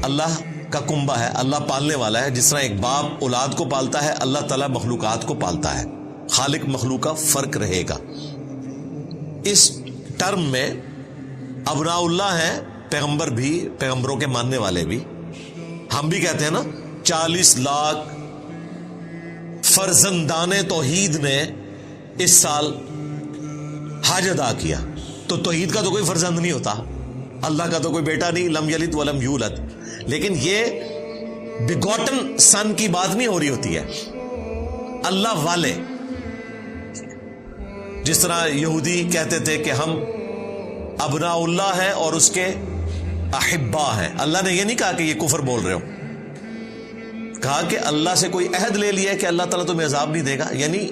اللہ کا کنبہ ہے، اللہ پالنے والا ہے. جس طرح ایک باپ اولاد کو پالتا ہے، اللہ تعالیٰ مخلوقات کو پالتا ہے. خالق مخلوق کا فرق رہے گا. اس ٹرم میں ابناء اللہ ہیں پیغمبر بھی، پیغمبروں کے ماننے والے بھی. ہم بھی کہتے ہیں نا 40 لاکھ فرزندان توحید نے اس سال حج ادا کیا. تو توحید کا تو کوئی فرزند نہیں ہوتا، اللہ کا تو کوئی بیٹا نہیں، لم یلد ولم یولد. لیکن یہ بیگوٹن سن کی بات نہیں ہو رہی ہوتی ہے، اللہ والے. جس طرح یہودی کہتے تھے کہ ہم ابناء اللہ ہیں اور اس کے احبا ہیں. اللہ نے یہ نہیں کہا کہ یہ کفر بول رہے ہو، کہا کہ اللہ سے کوئی عہد لے لیا کہ اللہ تعالیٰ تمہیں عذاب نہیں دے گا. یعنی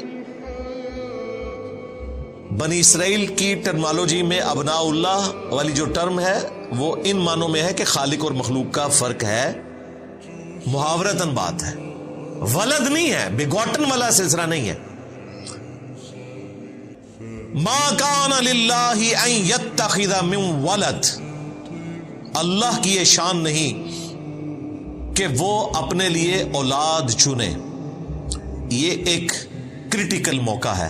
بنی اسرائیل کی ٹرمالوجی میں ابناء اللہ والی جو ٹرم ہے وہ ان معنوں میں ہے کہ خالق اور مخلوق کا فرق ہے، محاورتاً بات ہے، ولد نہیں ہے، بیگوٹن والا سلسلہ نہیں ہے. ما کان للہ ان یتخذ من ولد، اللہ کی یہ شان نہیں کہ وہ اپنے لیے اولاد چنے. یہ ایک کرٹیکل موقع ہے.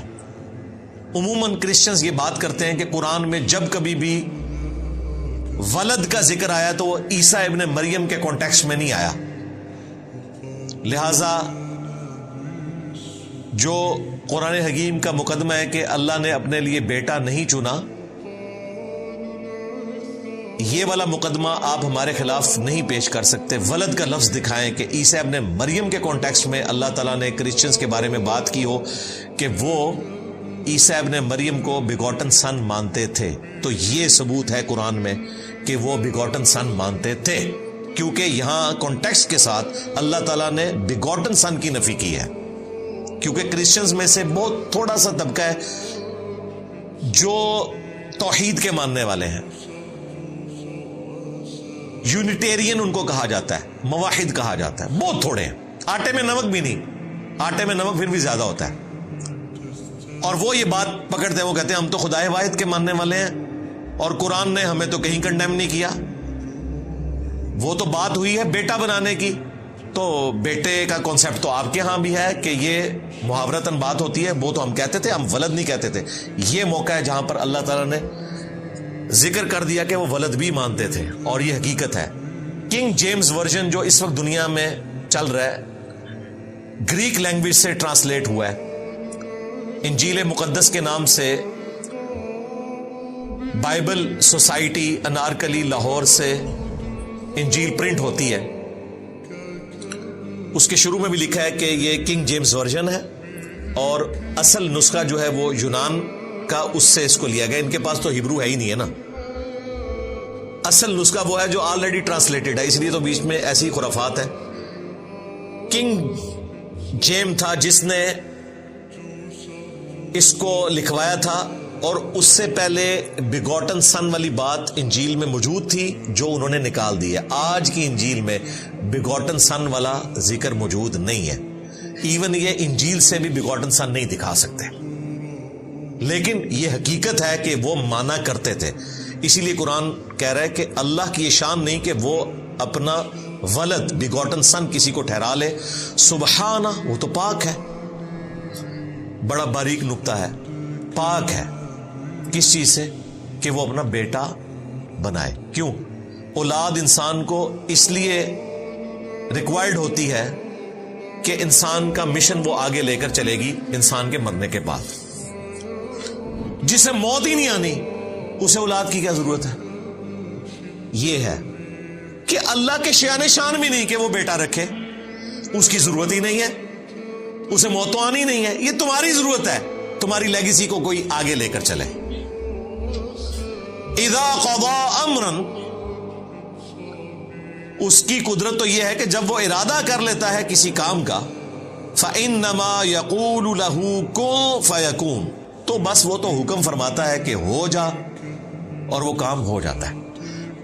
عموماً کرسچنز یہ بات کرتے ہیں کہ قرآن میں جب کبھی بھی ولد کا ذکر آیا تو وہ عیسیٰ ابن مریم کے کانٹیکسٹ میں نہیں آیا. لہذا جو قرآن حکیم کا مقدمہ ہے کہ اللہ نے اپنے لیے بیٹا نہیں چنا، یہ والا مقدمہ آپ ہمارے خلاف نہیں پیش کر سکتے. ولد کا لفظ دکھائیں کہ عیسیٰ ابن مریم کے کانٹیکسٹ میں اللہ تعالیٰ نے کرسچنز کے بارے میں بات کی ہو کہ وہ عیسیٰ ابن مریم کو بیگوٹن سن مانتے تھے. تو یہ ثبوت ہے قرآن میں کہ وہ بیگوٹن سن مانتے تھے، کیونکہ یہاں کانٹیکسٹ کے ساتھ اللہ تعالیٰ نے بیگوٹن سن کی نفی کی ہے. کیونکہ کرسچنز میں سے بہت تھوڑا سا طبقہ ہے جو توحید کے ماننے والے ہیں. یونیٹیرین ان کو کہا جاتا ہے، موحد کہا جاتا ہے، بہت تھوڑے ہیں. آٹے میں نمک بھی نہیں، آٹے میں نمک پھر بھی زیادہ ہوتا ہے. اور وہ یہ بات پکڑتے ہیں، وہ کہتے ہیں ہم تو خدائے واحد کے ماننے والے ہیں اور قرآن نے ہمیں تو کہیں کنڈیم نہیں کیا. وہ تو بات ہوئی ہے بیٹا بنانے کی، تو بیٹے کا کانسیپٹ تو آپ کے ہاں بھی ہے کہ یہ محاورتاً بات ہوتی ہے. وہ تو ہم کہتے تھے، ہم ولد نہیں کہتے تھے. یہ موقع ہے جہاں پر اللہ تعالیٰ نے ذکر کر دیا کہ وہ ولد بھی مانتے تھے، اور یہ حقیقت ہے. کنگ جیمز ورژن جو اس وقت دنیا میں چل رہا ہے، گریک لینگویج سے ٹرانسلیٹ ہوا ہے. انجیل مقدس کے نام سے بائبل سوسائٹی انارکلی لاہور سے انجیل پرنٹ ہوتی ہے. اس کے شروع میں بھی لکھا ہے کہ یہ کنگ جیمز ورژن ہے، اور اصل نسخہ جو ہے وہ یونان کا، اس سے اس کو لیا گیا. ان کے پاس تو ہبرو ہے ہی نہیں ہے نا. اصل نسخہ وہ ہے جو آلریڈی ٹرانسلیٹڈ ہے، اس لیے تو بیچ میں ایسی خرافات ہے. کنگ جیم تھا جس نے اس کو لکھوایا تھا، اور اس سے پہلے بیگوٹن سن والی بات انجیل میں موجود تھی جو انہوں نے نکال دی ہے. آج کی انجیل میں بیگوٹن سن والا ذکر موجود نہیں ہے. ایون یہ انجیل سے بھی بیگوٹن سن نہیں دکھا سکتے، لیکن یہ حقیقت ہے کہ وہ مانا کرتے تھے. اسی لیے قرآن کہہ رہا ہے کہ اللہ کی یہ شان نہیں کہ وہ اپنا ولد بیگوٹن سن کسی کو ٹھہرا لے. سبحانہ، وہ تو پاک ہے. بڑا باریک نقطہ ہے، پاک ہے کس چیز سے کہ وہ اپنا بیٹا بنائے. کیوں؟ اولاد انسان کو اس لیے ریکوائرڈ ہوتی ہے کہ انسان کا مشن وہ آگے لے کر چلے گی انسان کے مرنے کے بعد. جسے موت ہی نہیں آنی اسے اولاد کی کیا ضرورت ہے؟ یہ ہے کہ اللہ کے شان شان بھی نہیں کہ وہ بیٹا رکھے، اس کی ضرورت ہی نہیں ہے، اسے موت تو آنی نہیں ہے. یہ تمہاری ضرورت ہے، تمہاری لیگیسی کو کوئی آگے لے کر چلے. اذا قضا امرا، اس کی قدرت تو یہ ہے کہ جب وہ ارادہ کر لیتا ہے کسی کام کا، فانما یقول له کن فیکون، تو بس وہ تو حکم فرماتا ہے کہ ہو جا، اور وہ کام ہو جاتا ہے.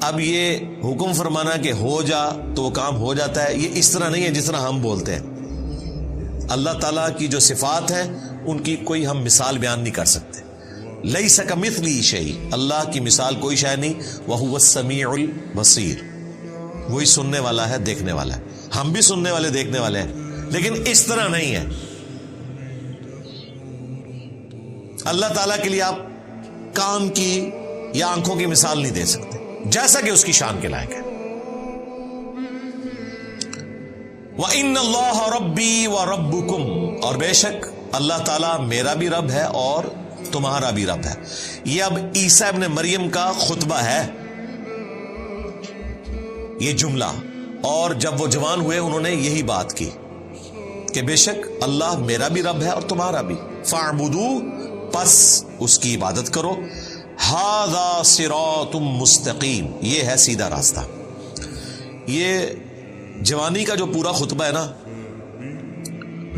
اب یہ حکم فرمانا کہ ہو جا تو وہ کام ہو جاتا ہے، یہ اس طرح نہیں ہے جس طرح ہم بولتے ہیں. اللہ تعالیٰ کی جو صفات ہیں ان کی کوئی ہم مثال بیان نہیں کر سکتے. لیس کمثلہ شیء، اللہ کی مثال کوئی شے نہیں، وہو السمیع البصیر، وہی سننے والا ہے، دیکھنے والا ہے. ہم بھی سننے والے دیکھنے والے ہیں، لیکن اس طرح نہیں ہے. اللہ تعالیٰ کے لیے آپ کان کی یا آنکھوں کی مثال نہیں دے سکتے، جیسا کہ اس کی شان کے لائق ہے. وَإِنَّ اللَّهَ رَبِّي وَرَبُّكُمْ، اور بے شک اللہ تعالیٰ میرا بھی رب ہے اور تمہارا بھی رب ہے. یہ اب عیسیٰ ابن مریم کا خطبہ ہے یہ جملہ، اور جب وہ جوان ہوئے انہوں نے یہی بات کی کہ بے شک اللہ میرا بھی رب ہے اور تمہارا بھی. فَاعْبُدُوا، پس اس کی عبادت کرو. هَذَا صِرَاطٌ مُسْتَقِيم، یہ ہے سیدھا راستہ. یہ جوانی کا جو پورا خطبہ ہے نا،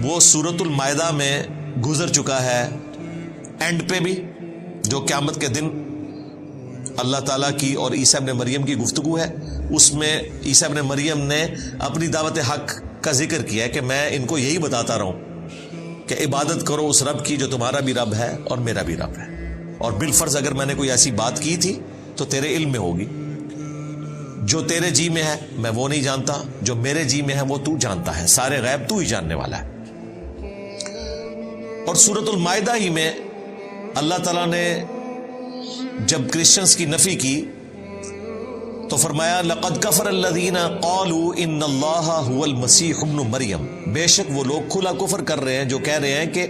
وہ سورۃ المائدہ میں گزر چکا ہے اینڈ پہ بھی، جو قیامت کے دن اللہ تعالیٰ کی اور عیسیٰ ابن مریم کی گفتگو ہے. اس میں عیسیٰ ابن مریم نے اپنی دعوت حق کا ذکر کیا ہے کہ میں ان کو یہی بتاتا رہا ہوں کہ عبادت کرو اس رب کی جو تمہارا بھی رب ہے اور میرا بھی رب ہے، اور بالفرض اگر میں نے کوئی ایسی بات کی تھی تو تیرے علم میں ہوگی. جو تیرے جی میں ہے میں وہ نہیں جانتا، جو میرے جی میں ہے وہ تو جانتا ہے، سارے غیب تو ہی جاننے والا ہے. اور سورۃ المائدہ ہی میں اللہ تعالیٰ نے جب کرسچنز کی نفی کی تو فرمایا لَقَدْ كَفَرَ الَّذِينَ قَالُوا إِنَّ اللَّهَ هُوَ الْمَسِيحُ ابْنُ مَرْيَم، بے شک وہ لوگ کھلا کفر کر رہے ہیں جو کہہ رہے ہیں کہ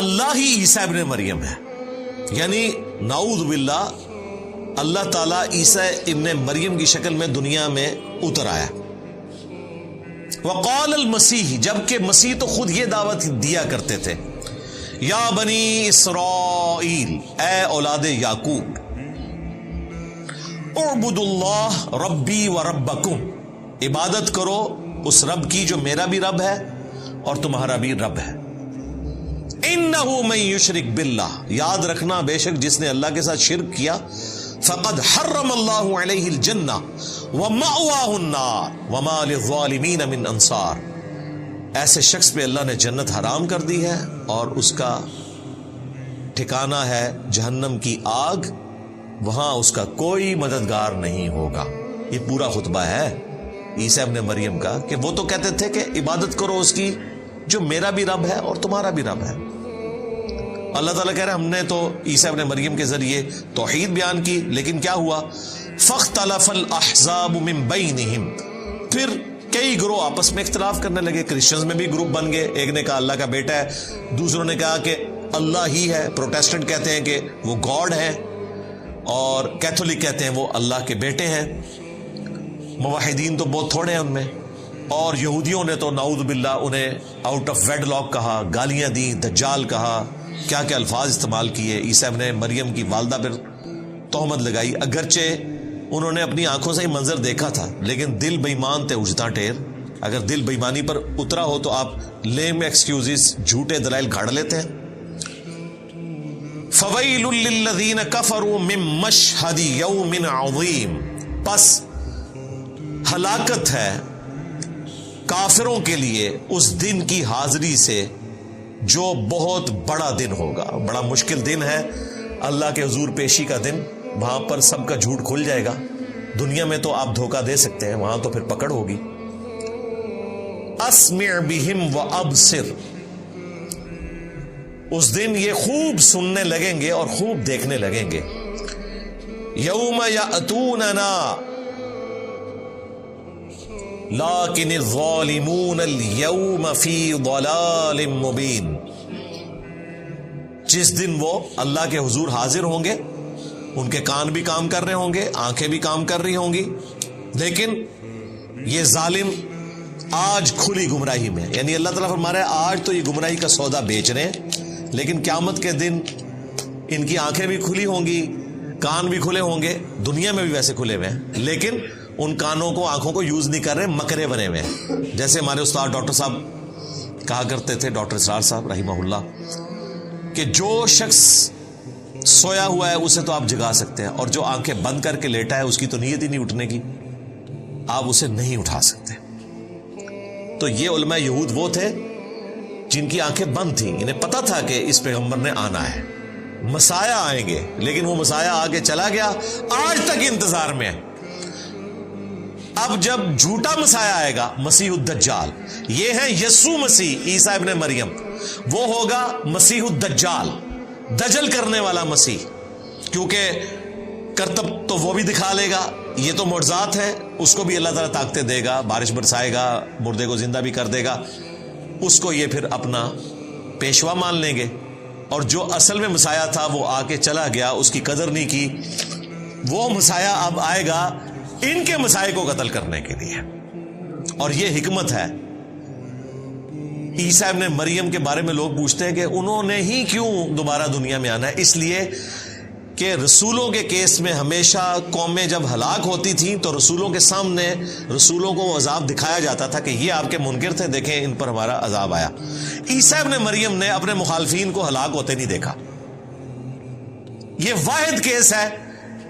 اللہ ہی عیسیٰ ابن مریم ہے، یعنی نعوذ باللہ اللہ تعالیٰ عیسیٰ ابن مریم کی شکل میں دنیا میں اتر آیا. وقال المسیح، جبکہ مسیح تو خود یہ دعوت دیا کرتے تھے، یا بنی اسرائیل، اے اولاد یعقوب، اعبدوا اللہ ربی و ربکم، عبادت کرو اس رب کی جو میرا بھی رب ہے اور تمہارا بھی رب ہے. انہ من یشرک باللہ، یاد رکھنا بے شک جس نے اللہ کے ساتھ شرک کیا، فقد حرم اللہ علیہ الجنہ ومأواہ النار وما للظالمین من انصار، ایسے شخص پہ اللہ نے جنت حرام کر دی ہے اور اس کا ٹھکانہ ہے جہنم کی آگ، وہاں اس کا کوئی مددگار نہیں ہوگا. یہ پورا خطبہ ہے عیسیٰ ابن مریم کا کہ وہ تو کہتے تھے کہ عبادت کرو اس کی جو میرا بھی رب ہے اور تمہارا بھی رب ہے. اللہ تعالیٰ کہہ رہے ہم نے تو عیسیٰ ابن مریم کے ذریعے توحید بیان کی، لیکن کیا ہوا؟ فاختلف الاحزاب من بینہم، پھر کئی گروہ آپس میں اختلاف کرنے لگے. کرسچنز میں بھی گروپ بن گئے، ایک نے کہا اللہ کا بیٹا ہے، دوسروں نے کہا کہ اللہ ہی ہے، پروٹیسٹنٹ کہتے ہیں کہ وہ گاڈ ہے، اور کیتھولک کہتے ہیں وہ اللہ کے بیٹے ہیں. موحدین تو بہت تھوڑے ہیں ان میں. اور یہودیوں نے تو نعوذ باللہ انہیں آؤٹ آف ویڈ لاک کہا، گالیاں دیں، دجال کہا، کیا کیا الفاظ استعمال کیے. عیسیٰ ابن مریم کی والدہ پر تہمت لگائی، اگرچہ انہوں نے اپنی آنکھوں سے ہی منظر دیکھا تھا، لیکن دل بے ایمان تھے اجتا ٹیر. اگر دل بے ایمانی پر اترا ہو تو آپ لیم ایکسکیوزز، جھوٹے دلائل گھاڑ لیتے ہیں. فَوَيْلٌ لِّلَّذِينَ كَفَرُوا مِن مَّشْهَدِ يَوْمٍ عَظِيمٍ، پس ہلاکت ہے کافروں کے لیے اس دن کی حاضری سے جو بہت بڑا دن ہوگا. بڑا مشکل دن ہے اللہ کے حضور پیشی کا دن، وہاں پر سب کا جھوٹ کھل جائے گا. دنیا میں تو آپ دھوکہ دے سکتے ہیں، وہاں تو پھر پکڑ ہوگی. اسمع بہم وابصر، اس دن یہ خوب سننے لگیں گے اور خوب دیکھنے لگیں گے. یوم یأتوننا لیکن الظالمون اليوم فی ضلال مبین، جس دن وہ اللہ کے حضور حاضر ہوں گے، ان کے کان بھی کام کر رہے ہوں گے، آنکھیں بھی کام کر رہی ہوں گی، لیکن یہ ظالم آج کھلی گمراہی میں. یعنی اللہ تعالیٰ فرما رہا ہے آج تو یہ گمراہی کا سودا بیچ رہے ہیں، لیکن قیامت کے دن ان کی آنکھیں بھی کھلی ہوں گی، کان بھی کھلے ہوں گے. دنیا میں بھی ویسے کھلے ہوئے ہیں، لیکن ان کانوں کو آنکھوں کو یوز نہیں کر رہے، مکرے بنے ہوئے ہیں. جیسے ہمارے استاد ڈاکٹر صاحب کہا کرتے تھے، ڈاکٹر اسرار صاحب رحمہ اللہ، کہ جو شخص سویا ہوا ہے اسے تو آپ جگا سکتے ہیں، اور جو آنکھیں بند کر کے لیٹا ہے اس کی تو نیت ہی نہیں اٹھنے کی، آپ اسے نہیں اٹھا سکتے. تو یہ علماء یہود وہ تھے جن کی آنکھیں بند تھیں، انہیں پتا تھا کہ اس پیغمبر نے آنا ہے، مسایہ آئیں گے، لیکن وہ مسایہ آگے چلا گیا، آج تک انتظار میں ہے۔ اب جب جھوٹا مسایہ آئے گا، مسیح الدجال، یہ ہے یسوع مسیح عیسیٰ ابن مریم، وہ ہوگا مسیح الدجال، دجل کرنے والا مسیح، کیونکہ کرتب تو وہ بھی دکھا لے گا، یہ تو معجزات ہے، اس کو بھی اللہ تعالیٰ طاقتیں دے گا، بارش برسائے گا، مردے کو زندہ بھی کر دے گا، اس کو یہ پھر اپنا پیشوا مان لیں گے۔ اور جو اصل میں مسایہ تھا وہ آ کے چلا گیا، اس کی قدر نہیں کی، وہ مسایہ اب آئے گا ان کے مسائے کو قتل کرنے کے لیے۔ اور یہ حکمت ہے۔ عیسیٰ ابن مریم کے بارے میں لوگ پوچھتے ہیں کہ انہوں نے ہی کیوں دوبارہ دنیا میں آنا ہے؟ اس لیے کہ رسولوں کے کیس میں ہمیشہ قومیں جب ہلاک ہوتی تھیں تو رسولوں کے سامنے رسولوں کو وہ عذاب دکھایا جاتا تھا کہ یہ آپ کے منکر تھے، دیکھیں ان پر ہمارا عذاب آیا۔ عیسیٰ ابن مریم نے اپنے مخالفین کو ہلاک ہوتے نہیں دیکھا۔ یہ واحد کیس ہے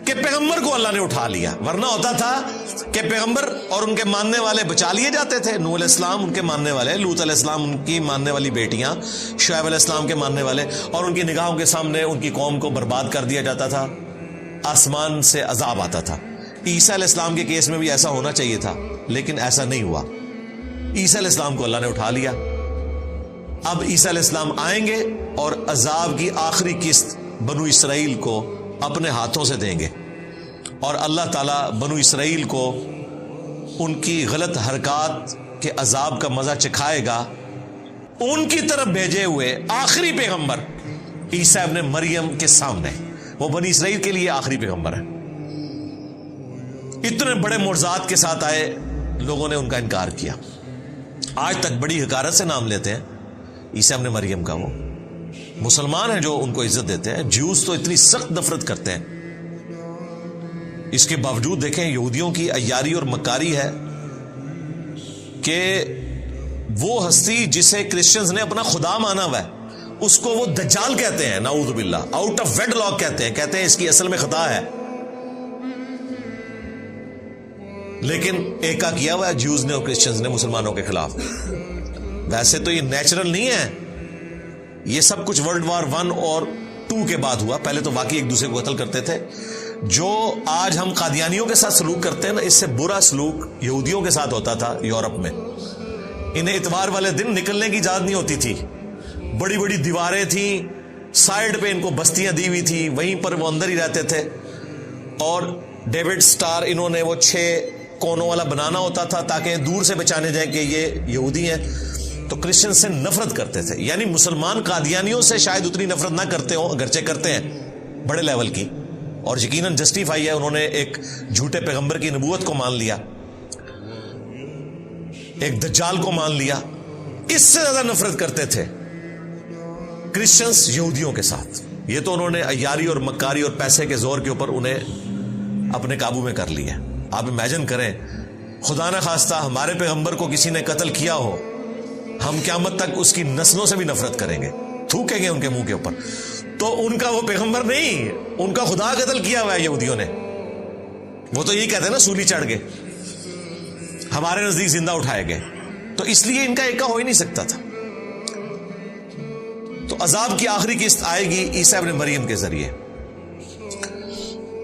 کہ پیغمبر کو اللہ نے اٹھا لیا، ورنہ ہوتا تھا کہ پیغمبر اور ان کے ماننے والے بچا لیے جاتے تھے۔ نوح علیہ السلام ان کے ماننے والے، لوط علیہ السلام ان کی ماننے والی بیٹیاں، شعیب علیہ السلام کے ماننے والے، اور ان کی نگاہوں کے سامنے ان کی قوم کو برباد کر دیا جاتا تھا، آسمان سے عذاب آتا تھا۔ عیسیٰ علیہ السلام کے کیس میں بھی ایسا ہونا چاہیے تھا، لیکن ایسا نہیں ہوا۔ عیسیٰ علیہ السلام کو اللہ نے اٹھا لیا۔ اب عیسیٰ علیہ السلام آئیں گے اور عذاب کی آخری قسط بنو اسرائیل کو اپنے ہاتھوں سے دیں گے، اور اللہ تعالیٰ بنو اسرائیل کو ان کی غلط حرکات کے عذاب کا مزہ چکھائے گا، ان کی طرف بھیجے ہوئے آخری پیغمبر عیسیٰ ابن مریم کے سامنے۔ وہ بنی اسرائیل کے لیے آخری پیغمبر ہے۔ اتنے بڑے معجزات کے ساتھ آئے، لوگوں نے ان کا انکار کیا۔ آج تک بڑی حقارت سے نام لیتے ہیں عیسیٰ ابن مریم کا۔ وہ مسلمان ہیں جو ان کو عزت دیتے ہیں، جیوز تو اتنی سخت نفرت کرتے ہیں۔ اس کے باوجود دیکھیں یہودیوں کی عیاری اور مکاری ہے کہ وہ ہستی جسے کرسچنز نے اپنا خدا مانا ہوا ہے، اس کو وہ دجال کہتے ہیں، نعوذ باللہ، آؤٹ آف ویڈ لاک کہتے ہیں اس کی اصل میں خطا ہے، لیکن ایکا کیا ہوا ہے جیوز نے اور کرسچنز نے مسلمانوں کے خلاف۔ ویسے تو یہ نیچرل نہیں ہے، یہ سب کچھ ورلڈ وار 1 اور 2 کے بعد ہوا۔ پہلے تو واقعی ایک دوسرے کو قتل کرتے تھے۔ جو آج ہم قادیانیوں کے ساتھ سلوک کرتے ہیں نا، اس سے برا سلوک یہودیوں کے ساتھ ہوتا تھا یورپ میں۔ انہیں اتوار والے دن نکلنے کی اجازت نہیں ہوتی تھی، بڑی بڑی دیواریں تھیں، سائیڈ پہ ان کو بستیاں دی ہوئی تھی، وہیں پر وہ اندر ہی رہتے تھے، اور ڈیوڈ سٹار انہوں نے وہ 6 کونوں والا بنانا ہوتا تھا تاکہ دور سے پہچانے جائیں کہ یہ یہودی ہیں۔ تو کرسچن سے نفرت کرتے تھے، یعنی مسلمان قادیانیوں سے شاید اتنی نفرت نہ کرتے ہوں، اگرچہ کرتے ہیں بڑے لیول کی، اور یقیناً جسٹیفائی ہے، انہوں نے ایک جھوٹے پیغمبر کی نبوت کو مان لیا، ایک دجال کو مان لیا۔ اس سے زیادہ نفرت کرتے تھے کرسچنز یہودیوں کے ساتھ۔ یہ تو انہوں نے عیاری اور مکاری اور پیسے کے زور کے اوپر انہیں اپنے قابو میں کر لیا۔ آپ امیجن کریں، خدا نہ خواستہ ہمارے پیغمبر کو کسی نے قتل کیا ہو، ہم قیامت تک اس کی نسلوں سے بھی نفرت کریں گے، تھوکیں گے ان کے منہ کے اوپر۔ تو ان کا وہ پیغمبر نہیں، ان کا خدا قتل کیا ہوا ہے یہودیوں نے۔ وہ تو یہی کہتے ہیں نا، سولی چڑھ گئے، ہمارے نزدیک زندہ اٹھائے گئے، تو اس لیے ان کا ایکا ہو ہی نہیں سکتا تھا۔ تو عذاب کی آخری قسط آئے گی عیسیٰ ابن مریم کے ذریعے۔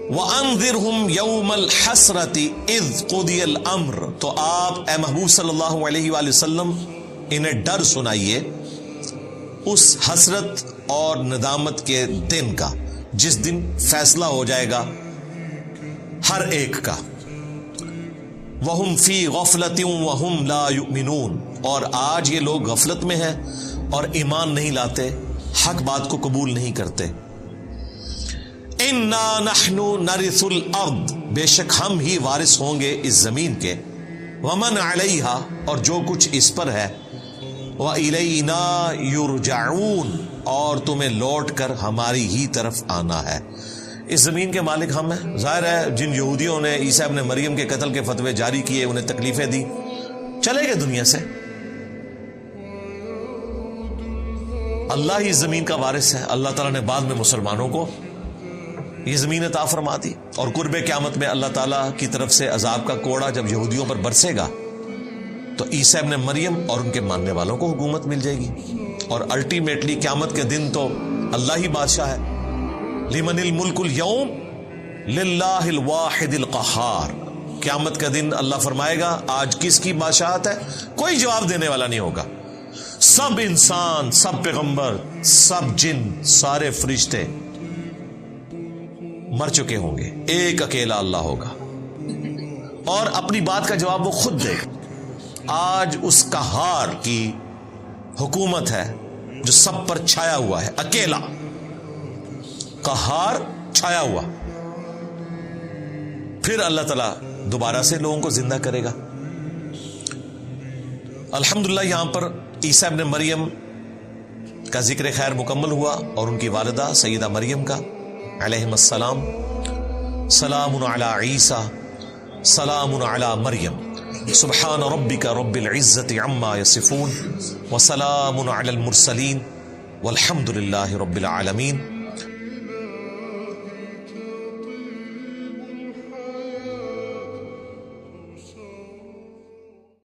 وَأَنذِرْهُمْ يَوْمَ الْحَسْرَةِ إِذْ قُضِيَ الْأَمْرُ، تو آپ اے محبوب صلی اللہ علیہ وآلہ وسلم انہیں ڈر سنائیے اس حسرت اور ندامت کے دن کا جس دن فیصلہ ہو جائے گا ہر ایک کا۔ وَهُمْ فِي غَفْلَةٍ وَهُمْ لَا يُؤْمِنُونَ، اور آج یہ لوگ غفلت میں ہیں اور ایمان نہیں لاتے، حق بات کو قبول نہیں کرتے۔ اِنَّا نَحْنُ نَرِثُ الْأَرْضَ، بے شک ہم ہی وارث ہوں گے اس زمین کے، وَمَنْ عَلَيْهَا، اور جو کچھ اس پر ہے، وَإِلَيْنَا يُرْجَعُونَ، اور تمہیں لوٹ کر ہماری ہی طرف آنا ہے۔ اس زمین کے مالک ہم ہیں۔ ظاہر ہے جن یہودیوں نے عیسیٰ ابن مریم کے قتل کے فتوے جاری کیے، انہیں تکلیفیں دی، چلے گئے دنیا سے۔ اللہ ہی زمین کا وارث ہے۔ اللہ تعالیٰ نے بعد میں مسلمانوں کو یہ زمین عطا فرما دی، اور قرب قیامت میں اللہ تعالیٰ کی طرف سے عذاب کا کوڑا جب یہودیوں پر برسے گا تو عیسیٰ ابن مریم اور ان کے ماننے والوں کو حکومت مل جائے گی۔ اور الٹیمیٹلی قیامت کے دن تو اللہ ہی بادشاہ ہے. لمن الملک اليوم للہ الواحد القہار. قیامت کا دن اللہ فرمائے گا آج کس کی بادشاہت ہے؟ کوئی جواب دینے والا نہیں ہوگا. سب انسان، سب پیغمبر، سب جن، سارے فرشتے مر چکے ہوں گے، ایک اکیلا اللہ ہوگا اور اپنی بات کا جواب وہ خود دے گا. آج اس قہار کی حکومت ہے جو سب پر چھایا ہوا ہے، اکیلا قہار چھایا ہوا. پھر اللہ تعالیٰ دوبارہ سے لوگوں کو زندہ کرے گا. الحمدللہ یہاں پر عیسیٰ ابن مریم کا ذکر خیر مکمل ہوا اور ان کی والدہ سیدہ مریم کا علیہم السلام. سلام علی عیسیٰ سلام علی مریم سبحان ربک رب العزت عما یصفون وسلام علی المرسلین والحمد للہ رب العالمین.